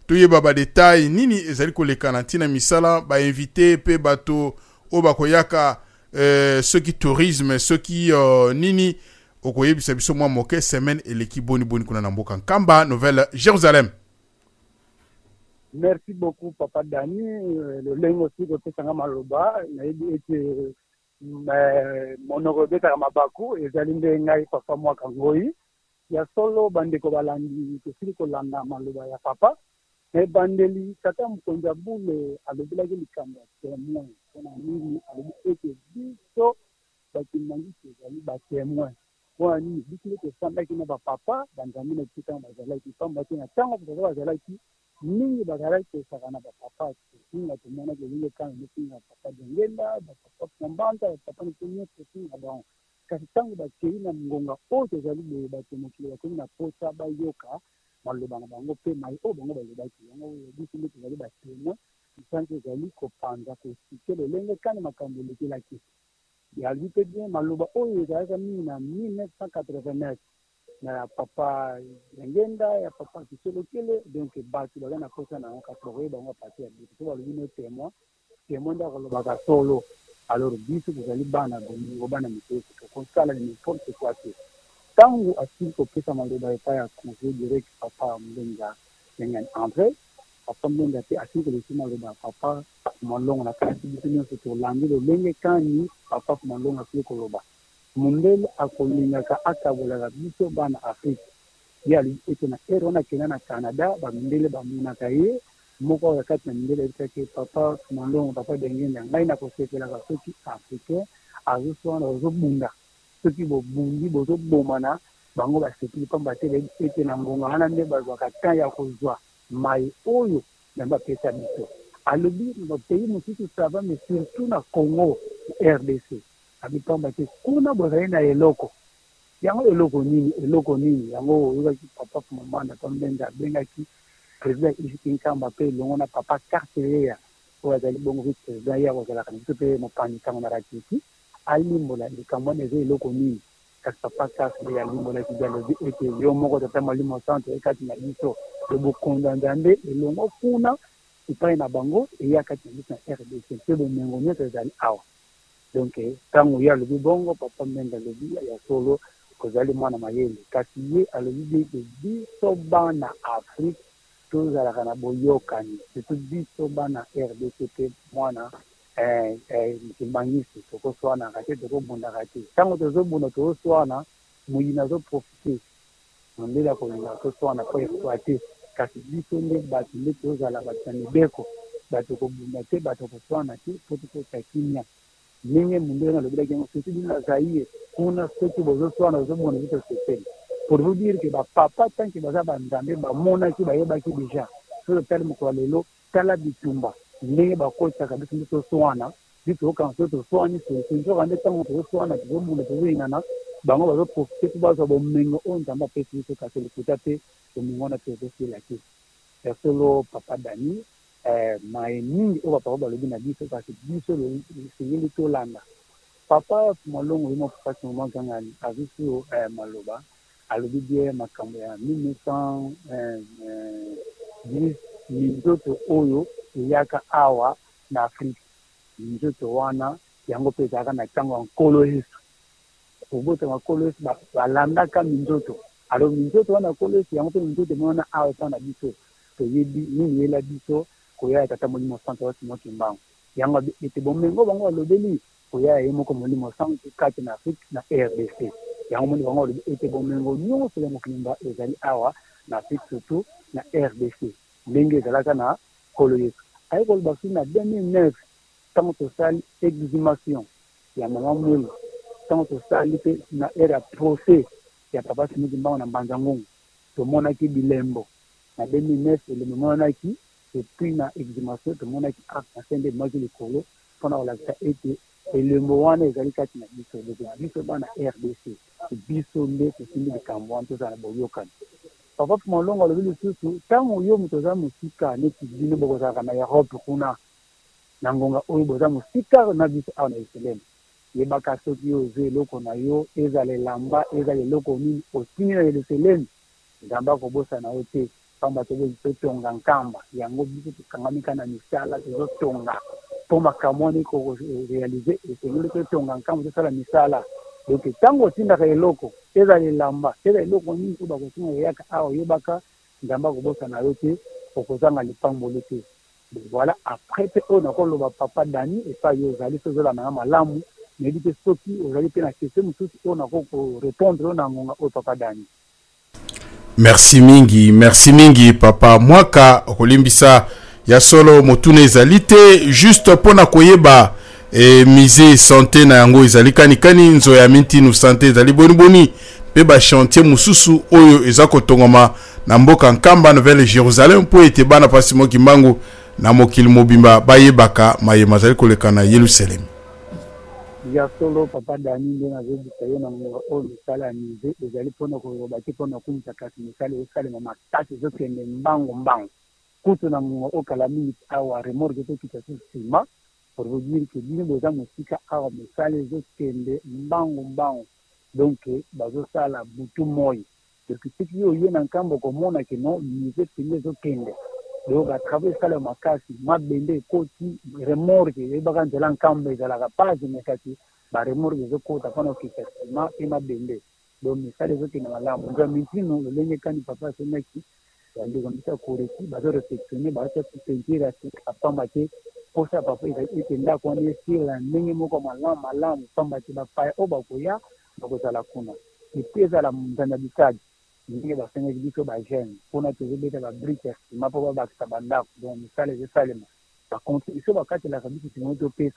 toyeba ba detail nini ezali koleka na ntina misala ba invité pe bato o bakoyaka soki tourisme soki nini okoyebisa biso mwa moke semaine eleki boni boni kuna na mboka nkamba Nouvelle Jérusalem. Merci beaucoup Papa Dani, le lengo aussi de Pesanga Maloba, nayebi ete monorobeta mabaku ezali nde ngai papa mwa kangoi ya solo bandeko balandi tosili kolanda maloba ya papa me bandeli tata mokonzi ya bule alobelaki likambo ya témoin mpona nini alobi ete biso bakimangisi ezali batémoin mpona nini biso nde tosambaki na bapapa banzambe na biso ntango bazalaki pamba te na ntango baza bazalaki mingi bazalaki tosaka na bapapa tosinga tomonaki elingi kanga nosinga papa dengenda bapapa pombanta bapapa nitonio tosinga bango kasi ntango bakei na ngonga oyo tozali boye bato mokili bakomi na posa bayoka maloba na bango mpe mai oyo bango balobaki yango biso nde tozali batémoin misanso ezali kopanza kosike lolenge kani makambo elekelaki yali mpe bien maloba oyo ezalaka mingi na 1989 na papa Ngenda ya papa Kisolokele donc bato baza na posa na okatroye bango pati ya biso so balobi no témoin nde akolobaka solo alors biso tozali bana bolingo bana mipesi tokosala n'importe quoi te ntango asili kopesa maloba epai ya conseil direct papa Mlenga Ngani André papa Mlenga te asili kolesi maloba ya papa Malongo na kasi biso nyonso tolandi lolenge kani papa Malongo asili koloba mundele akolingaka akabolaka biso bana Afrique ye ali ete na ere wana akenda na Canada bamindele bamonaka ye moko oyo kati na mindele ebisaki papa Malongo papa Dengenda ngai nakosepelaka soki africain azoswana ozobunda soki bobundi bozobomana bango basepeli pamba te ete na ngonga wana nde bazwaka temps ya kozwa mai oyo na bapesa biso alobi na bapays mosusu sava mais surtout na Congo RDC abipamba te kuna bozali na eloko yango eloko nini yango oyokaki papa mamanda pambenda abengaki président Isiki Nkamba mpe elongo na papa Carteya oyo azali bongo vice président ye akozalaka na biso mpe mopanzi ntango na rakiti alimbola likambo wana eza eloko nini kasi papa Carteya alimbolaki alobi ete yo moko tata Molimo Santu ekati na bisoebokonda Nzambe elongo kuna epai na bango eya kati na biso na RDC mpe bomengo nyonso ezali awa donc ntango ye alobi bongo papa Mbenga alobi ya solo kozali mwana mayele kasi ye alobi ete biso bana Afrique tozalaka na boyokani surtout biso bana RDC mpe mwana mokimangisi tokoswanaka te tokobundaka te ntango tozobunda tozoswana moyini azoprofite mondele akolinga toswana po exploite kasi biso nde bato nde tozala bato na mibeko bato kobunda te bato koswana te po tokota kimia ndenge mondele nalobelaki yango surtout bino na Zaire kuna soki bozoswana bozomona biso sepeli pour vous dire que bapapa tant que baza banzambe bamonaki bayebaki déjà so totali mokolo lelo tala bitumba ndenge bakotaka biso nde toswana biso okanga so toswani nzoka nde ntango tozoswana tozobunda tozoyingana bango bazoprofite po bazwa bomengo oyo Nzambe apesi biso kasi lokuta te bomengo wana tozosila te ya solo papa Dani maye mingi oyo bapapa balobi na biso kasi biso esengeli tolanda papa Malongo ye mopapa simomo kangani abiso maloba alobi bien makambo ya 1910 minzoto oyo eyaka awa na Afrique minzoto wana yango mpe ezalaka na ntango ya nkolo Yesu kobota makolo Yesu balandaka minzoto alo minzoto wana nkolo Yesu yango mpe minzoto emonana awa epa na biso toyebi nini yela biso koya tata Molimo Santu wasimo kimbango yango ete bomengo bango balobeli koya ye moko Molimo Santu kati na Afrique na RDC yango moni bango balobi ete bomengo nyonso ya mokimba ezali awa na Afrique surtout na RDC ndenge ezalaka na nkolo Yesu aye koloba soki na 2009 ntango tosali exhumation ya mama Mwelu ntango tosali mpe na ere ya procès ya papa Simo Kimbangu na Mbanza Ngungu tomonaki bilembo na 2009 elembo emonanaki epuis na exhumation tomonaki ancien nde emaki likolo mpona kolakisa ete elembo wana ezali kati na biso biso bana RDC biso nde tosimbi likambo wana tozala na boyokani papa Malongo alobi lisusu ntango yo moto oza mosika neti bino bokozalaka na Europe kuna na ngonga oyo boza mosika na biso awa na Yerusalemu yebaka soki ozwi eloko na yo ezala elamba ezala eloko nini otini na yeluselemi nzambe akobosana yo te pamba totonga nkamba yango biso tokangamika na misala tozotonga mpo makambo wana ekorealize esengeli totonga nkamba tosala misala donc ntango otindaka eloko ezala elamba ezala eloko nini to bakotunga eyaka awa oyebaka nzambe akobosana yo te okozanga lipamboli te voilà après te oyo nakoloba papa dani epai yo ozali tozolanda na malamu nayebi te soki ozali mpe na question mosusu oyo nakokorépondre oyo na ngonga oyo papa dani. Merci mingi papa mwaka okolimbisa ya solo motuna ezali te juste mpona koyeba mise santé na yango ezali kanikani nzoya mintinu santé ezali boniboni mpe bachantier mosusu oyo eza kotongama na mboka nkamba Nouvelle Jérusalem mpo ete bana pasi moki mbangu na mokili mobimba bayebaka mayema azali koleka na Yerusalem. Ya solo papa dani nde nazobisa yo na ngonga oyo misala ya mise ezali mpona koloba te mpona kumisa kasi misala esalema makasi ezokende mbangu kutu na ngonga okala mingi awa remorke tokita so nsima pour vous dire que bino boza mosika awa misala ezokende mbangu donc bazosala butu moi donc soki oye na nkambo komona ke no mise pende ezokende donc atravaille esala makasi mabende ekoti remorke eyebaka nzela nkambo ezalaka page me kati baremorke ezokota mpona okita nsima mpe mabende donc misala ezokende malamu nzwa mitino lolenge kani papa asemaki bandeko mbisa koreki bazorefectionne baza peinture apamba te posa papa ete ndako wana esila ndenge moko malamu pamba te bapaya oyo bakoya bakozala kuna epuis ezala nzanda bisadi ndenge basengaki biso bagene mpona tozobeta babrike ya nsima mpo babakisa bandako donc misala ezosalema bacontribution bakatelaka biso nsima topesa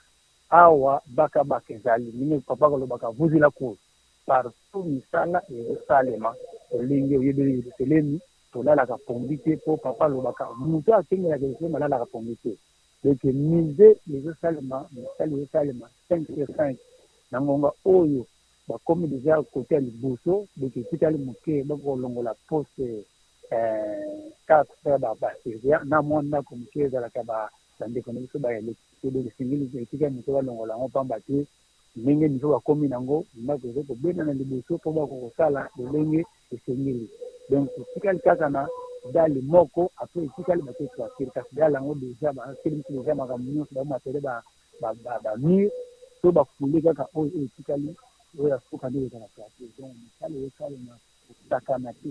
awa bakabaka ezali ndenge papa kolobaka vuzila cour partout misala ezosalema olenge oyebeli yerusalemi tolalaka pongi te mpo papa alobaka moto akengelaka yerusalemi alalaka pongi te donc mise ezosalema misala ezosalema 5/5 na ngonga oyo bakomi deja kote ya liboso donc etikali moke bakolongola poste 4 frere baservia na mwa ndako moke ezalaka bandeko na biso baelektricité donc esengeli etikali moke balongola yango pamba te ndenge miso bakomi nango ndako eza kobenda na liboso mpo bakokosala lolenge esengeli donc etikali kaka na dali moko apres etikali batetrasir kasi dali yango deja baselimisi deja makambo nyonso bamatele bamire to bafule kaka oyo etikali oyo asuka nde ezalaka te donc misala ezosalema osakana te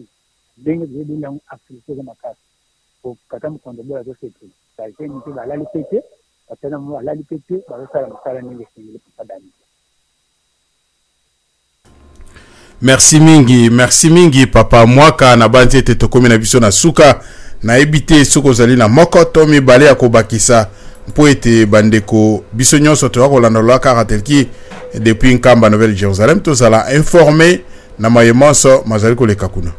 ndenge tozobeli yango activité eza makasi kata mokonzi boyo azosepela baiteni mpe balali pe te batana mo balali pe te bazosala mosala ndenge esengeli papadani. Merci mingi papa mwaka na banzi ete tokomi na biso na suka nayebi te soki ozali na moko to mibale ya kobakisa mpo ete bandeko biso nyonso toza kolanda kaka teleki depuis nkamba Nouvelle Jérusalem tozala informé na mayemonso mazali koleka kuna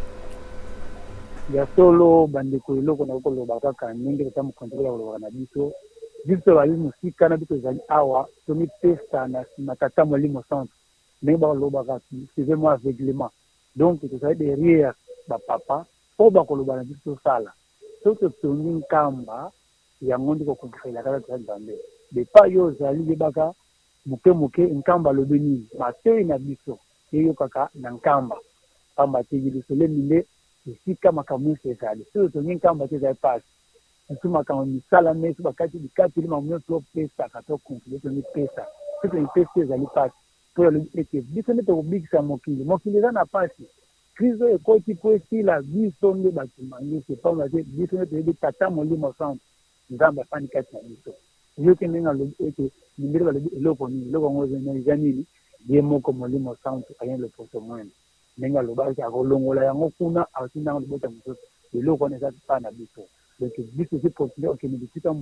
ya solo bandeko eloko na koloba kaka ndenge tata mokonzi kolobaka na biso bali mosika na biso ezali awa tomipesa na tata molimo centre ndenge bakolobaka suivez-moi aveuglement donc tozali derrière bapapa mpo bakoloba na biso tosala so totongi nkamba yango ndi kokontrela kaka toza nzambe depa yo ozali yebaka moke nkamba alobi nini matoi na biso eyokaka na nkamba pamba te yerusalemi nde esika makambo nyonso ezali so totongi nkamba te ezali pasi ntu makambo misala meso bakati bikateli makambo nyonso topesaka tokontrele tomipesa so tomipesi ezali pasi mpo yalobi ete biso nde tokobikisa mokili eza na pasi kristo ekoti mpo esila biso nde bato mangisi pamba te biso nde toyebi tata molimo centre nzambe afandi kati na biso yoki ndenge alobi ete mindele balobi eloko nini eloko yango eza nini ye moko molimo centre ayen loposo mwene ndenge alobaki akolongola yango kuna atindango libota mosusu eloko wana eza pa na biso donc biso esi postule okende bisika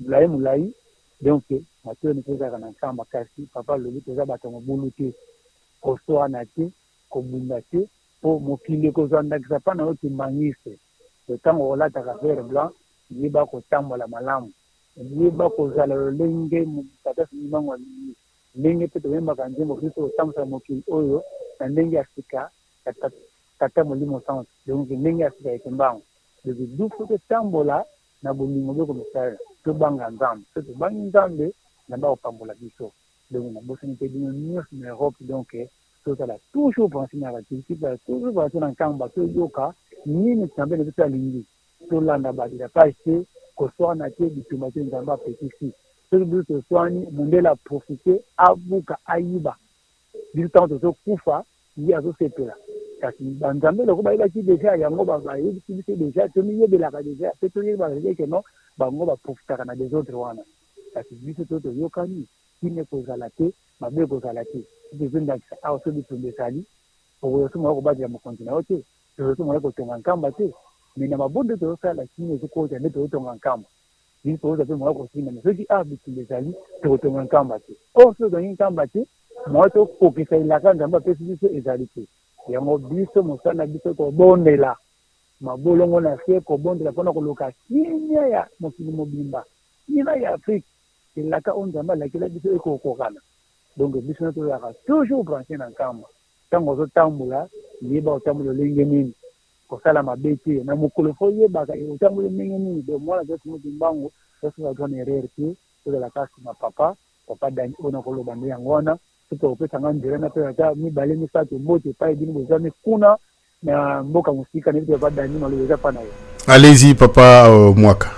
molai donc matoi niko ezalaka na nkamba kasi papa alobi toza bato mobulu te koswana te kobunda te mpo mokili ekozwandakisa mpa na yo timangise ntango olataka vert blanc yeba kotambola malamu yeba kozala lolenge tata simibango alingi ndenge mpe toyembaka nzembo kristo otambwisaka mokili oyo na ndenge ya sika tata molimo centre donc ndenge ya sika ekembango donc dufu totambola na bolingo byo komisala tobanga nzambe so tobangi nzambe na bakopambola biso donc na bosani te bino nyonso na Europe donc tozala toujours penser na culture toujours penser na nkamba toyoka nini nzambe na biso alingi tolanda badila page te koswana te bitumba te nzambe apekisi soki biso toswani mondele aprofite abuka ayiba biso ntango tozokufa ye azosepela kasi banzambe loko bayebaki deja yango bayebisi biso deja tomiyebelaka deja pe toyebaka deja ke non bango baprofitaka na des autres wana kasi biso to toyokani kine kozala te mabe kozala te tozondakisa awa so bitumba esali okoyosomoya kobatela mokonzi na yo te toyosomoya kotonga nkamba te me na mabonde tozosala kine ezokota nde tozotonga nkamba biso tozoza mpe moya kosinga me soki awa bitumba ezali tokotonga nkamba te or so tongi nkamba te moya tokokisa elaka nzambe apesi biso ezali te yango biso mosala biso kobondela mabolongo na se kobondela mpona koluka kimia ya mokili mobimba kimia ya afrique elaka oyo nzambe alakela biso ekokokana donc biso tozalaka toujours branche na nkamba ntango ozotambola yeba otambola olenge nini kosala mabe te na mokolo fo oyebaka otambola ndenge nini donc mwana zosi mobimbango tosala twana erreur te tozalaka nsima papa dani oyo nakoloba nde yango wana soki opesanga nzela na mpe ata mibale misato bote epai bino bozami kuna na mboka mosika na biso papa dani maloba eza mpa na yo. Allez-y papa Mwaka.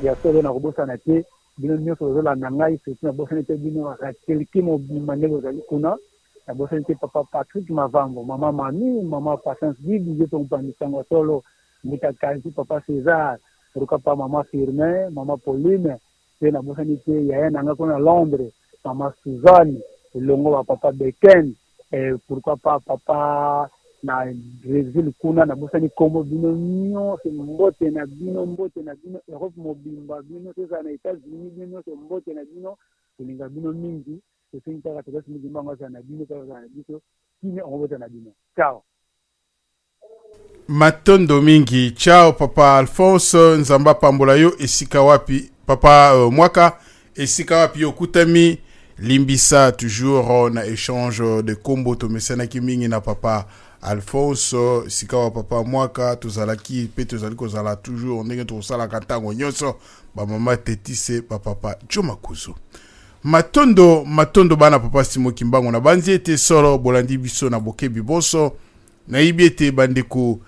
ya solo nakobosana te bino nyonso ozolanda ngai surtout nabosani te bino akeliki mobimba ndenge ozali kuna nabosani te papa Patrick Mavambo mama Mami mama Patience Bibi ye tomopandisango solo mikakansi papa César ruka pa mama Firmin mama Pauline pe nabosani te yaya nanga kuna Londres mama Suzanne elongo ba papa Beken pourquoi pas papa na Brésil kuna nabosani kombo bino nyonso mbote na bino Europe mobimba bino toza na États-Unis bino mbote na bino tolinga bino mingi tosengi kaka tokasi mobimba ngo aza na bino kaka na biso kine ongobote na bino ciao matondo mingi ciao papa Alphonse nzamba pambola yo esika wapi papa Mwaka esika wapi yo kutami limbisa toujours na échange de kombo to mesana ki mingi na papa Alphonse sikawa papa Mwaka tozalaki pe tozali kozala toujours ndenge tosala kantango nyonso ba mama tetise papa Joma Kuzu matondo bana papa Simo Kimbango na banzi ete solo bolandi biso na bokebi boso na ibiete bandeko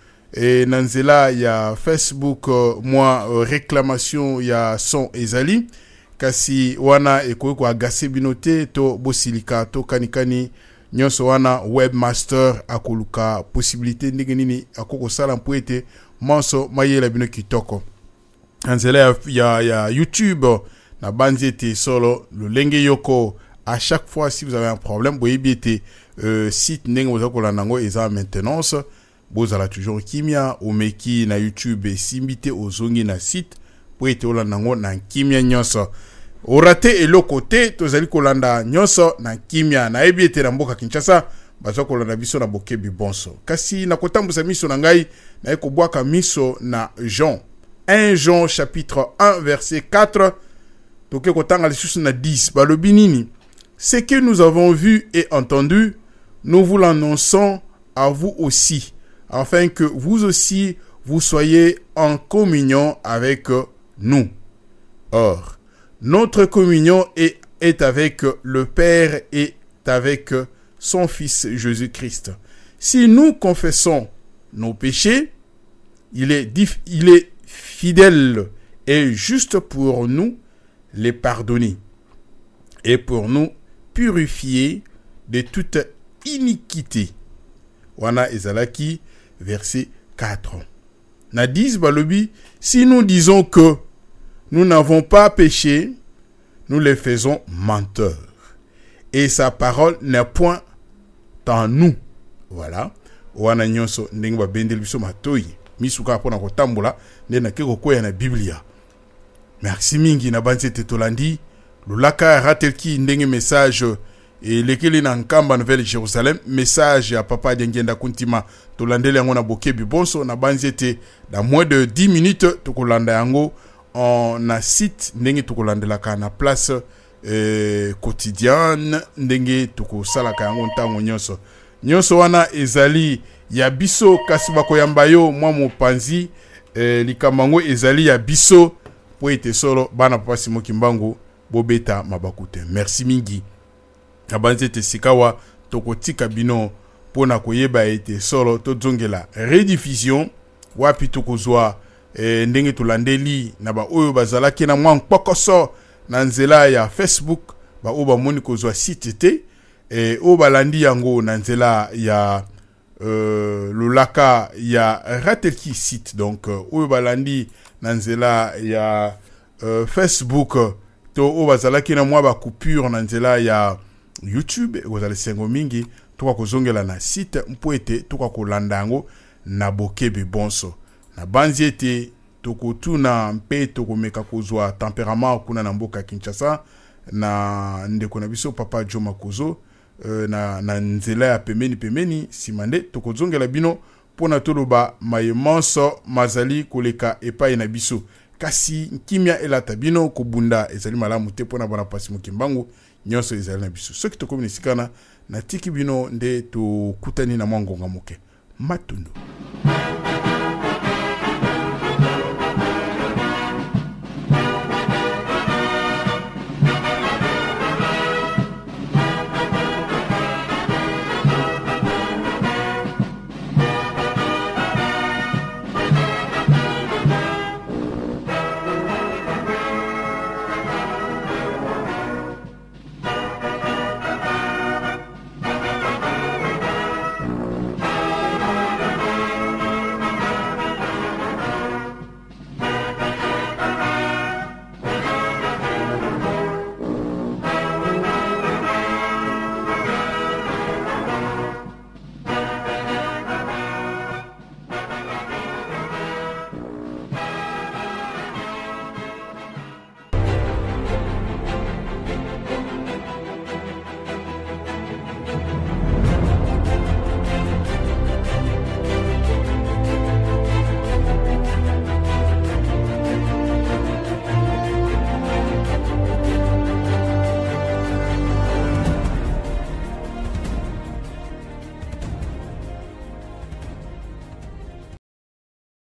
na nzela ya Facebook moi réclamation ya son ezali kasi wana ekoyeko agase binote to bosilika to kanikani nyonso wana webmaster akoluka possibilité ndenge nini akoko sala mpoete manso mayela bino kitoko anzela ya YouTube na banzete solo lolenge yoko à chaque fois si vous avez un problème boyebi ete site ndenge bozakola nango eza maintenance bozala toujours kimia omeki na YouTube simbite ozongi na site po ete ola nango na kimia nyonso orate eloko te tozali kolanda nyonso na kimia na yebi ete na mboka Kinshasa bazo kolanda biso na bokebi bonso kasi na kotambusa miso na ngai na ekobwaka miso na Jean 1 Jean chapitre 1 verset 4 toke kotanga lisusu na 10 balobi nini ce que nous avons vu et entendu nous vous l'annonçons à vous aussi afin que vous aussi vous soyez en communion avec nous. Or notre communion est avec le Père et avec son Fils Jésus-Christ. Si nous confessons nos péchés, il est fidèle et juste pour nous les pardonner et pour nous purifier de toute iniquité. Wana ezalaki verset 4. Na 10 balobi, si nous disons que nous n'avons pas péché, nous les faisons menteurs. Et sa parole n'est point en nous. Voilà. Wana nyonso ndenge ba bendel biso matoyi. Misuka pona kotambola nde na keko koya na Biblia. Merci mingi na banzete tolandi. Lulaka ratelki ndenge message et lekeli na nkamba Nouvelle Jérusalem message ya papa Dengenda Kuntima tolandeli yango na bokebi bonso na banzete dans moins de 10 minutes tokolanda yango on a site ndenge tokolandelaka na place quotidienne ndenge tokosalaka yango ntango nyonso wana ezali ya biso kasi bakoyamba yo mwa mopanzi likambango ezali ya biso po ete solo bana papa Simo Kimbangu bobeta mabakute. Merci mingi. Abanzete sikawa tokotika bino pona koyeba ete solo tozongela rediffusion wapi tokozwa ndenge tulandeli na ba oyo bazalaki na mwa mpokoso na nzela ya Facebook ba oyo bamoni kozwa site te oyo balandi yango na nzela ya lolaka ya Ratelki site. Donc oyo balandi na nzela ya Facebook to oyo bazalaki na mwa ba coupure na nzela ya YouTube kozala sengo mingi toka kozongela na site mpo ete toka kolanda yango na bokebe bonso na banzi ete tokotuna mpe tokomeka kozwa temperament kuna na mboka Kinshasa na ndeko na biso papa Joma Kozo na nzela ya pemeni simande tokozongela bino pona toloba mayemanso mazali koleka epai na biso kasi nkimia elata bino kobunda ezali malamu te pona bana pasi mokimbangu nyonso ezali na biso soki tokomi nisikana na tiki bino nde tokutani na mwangonga moke matundu.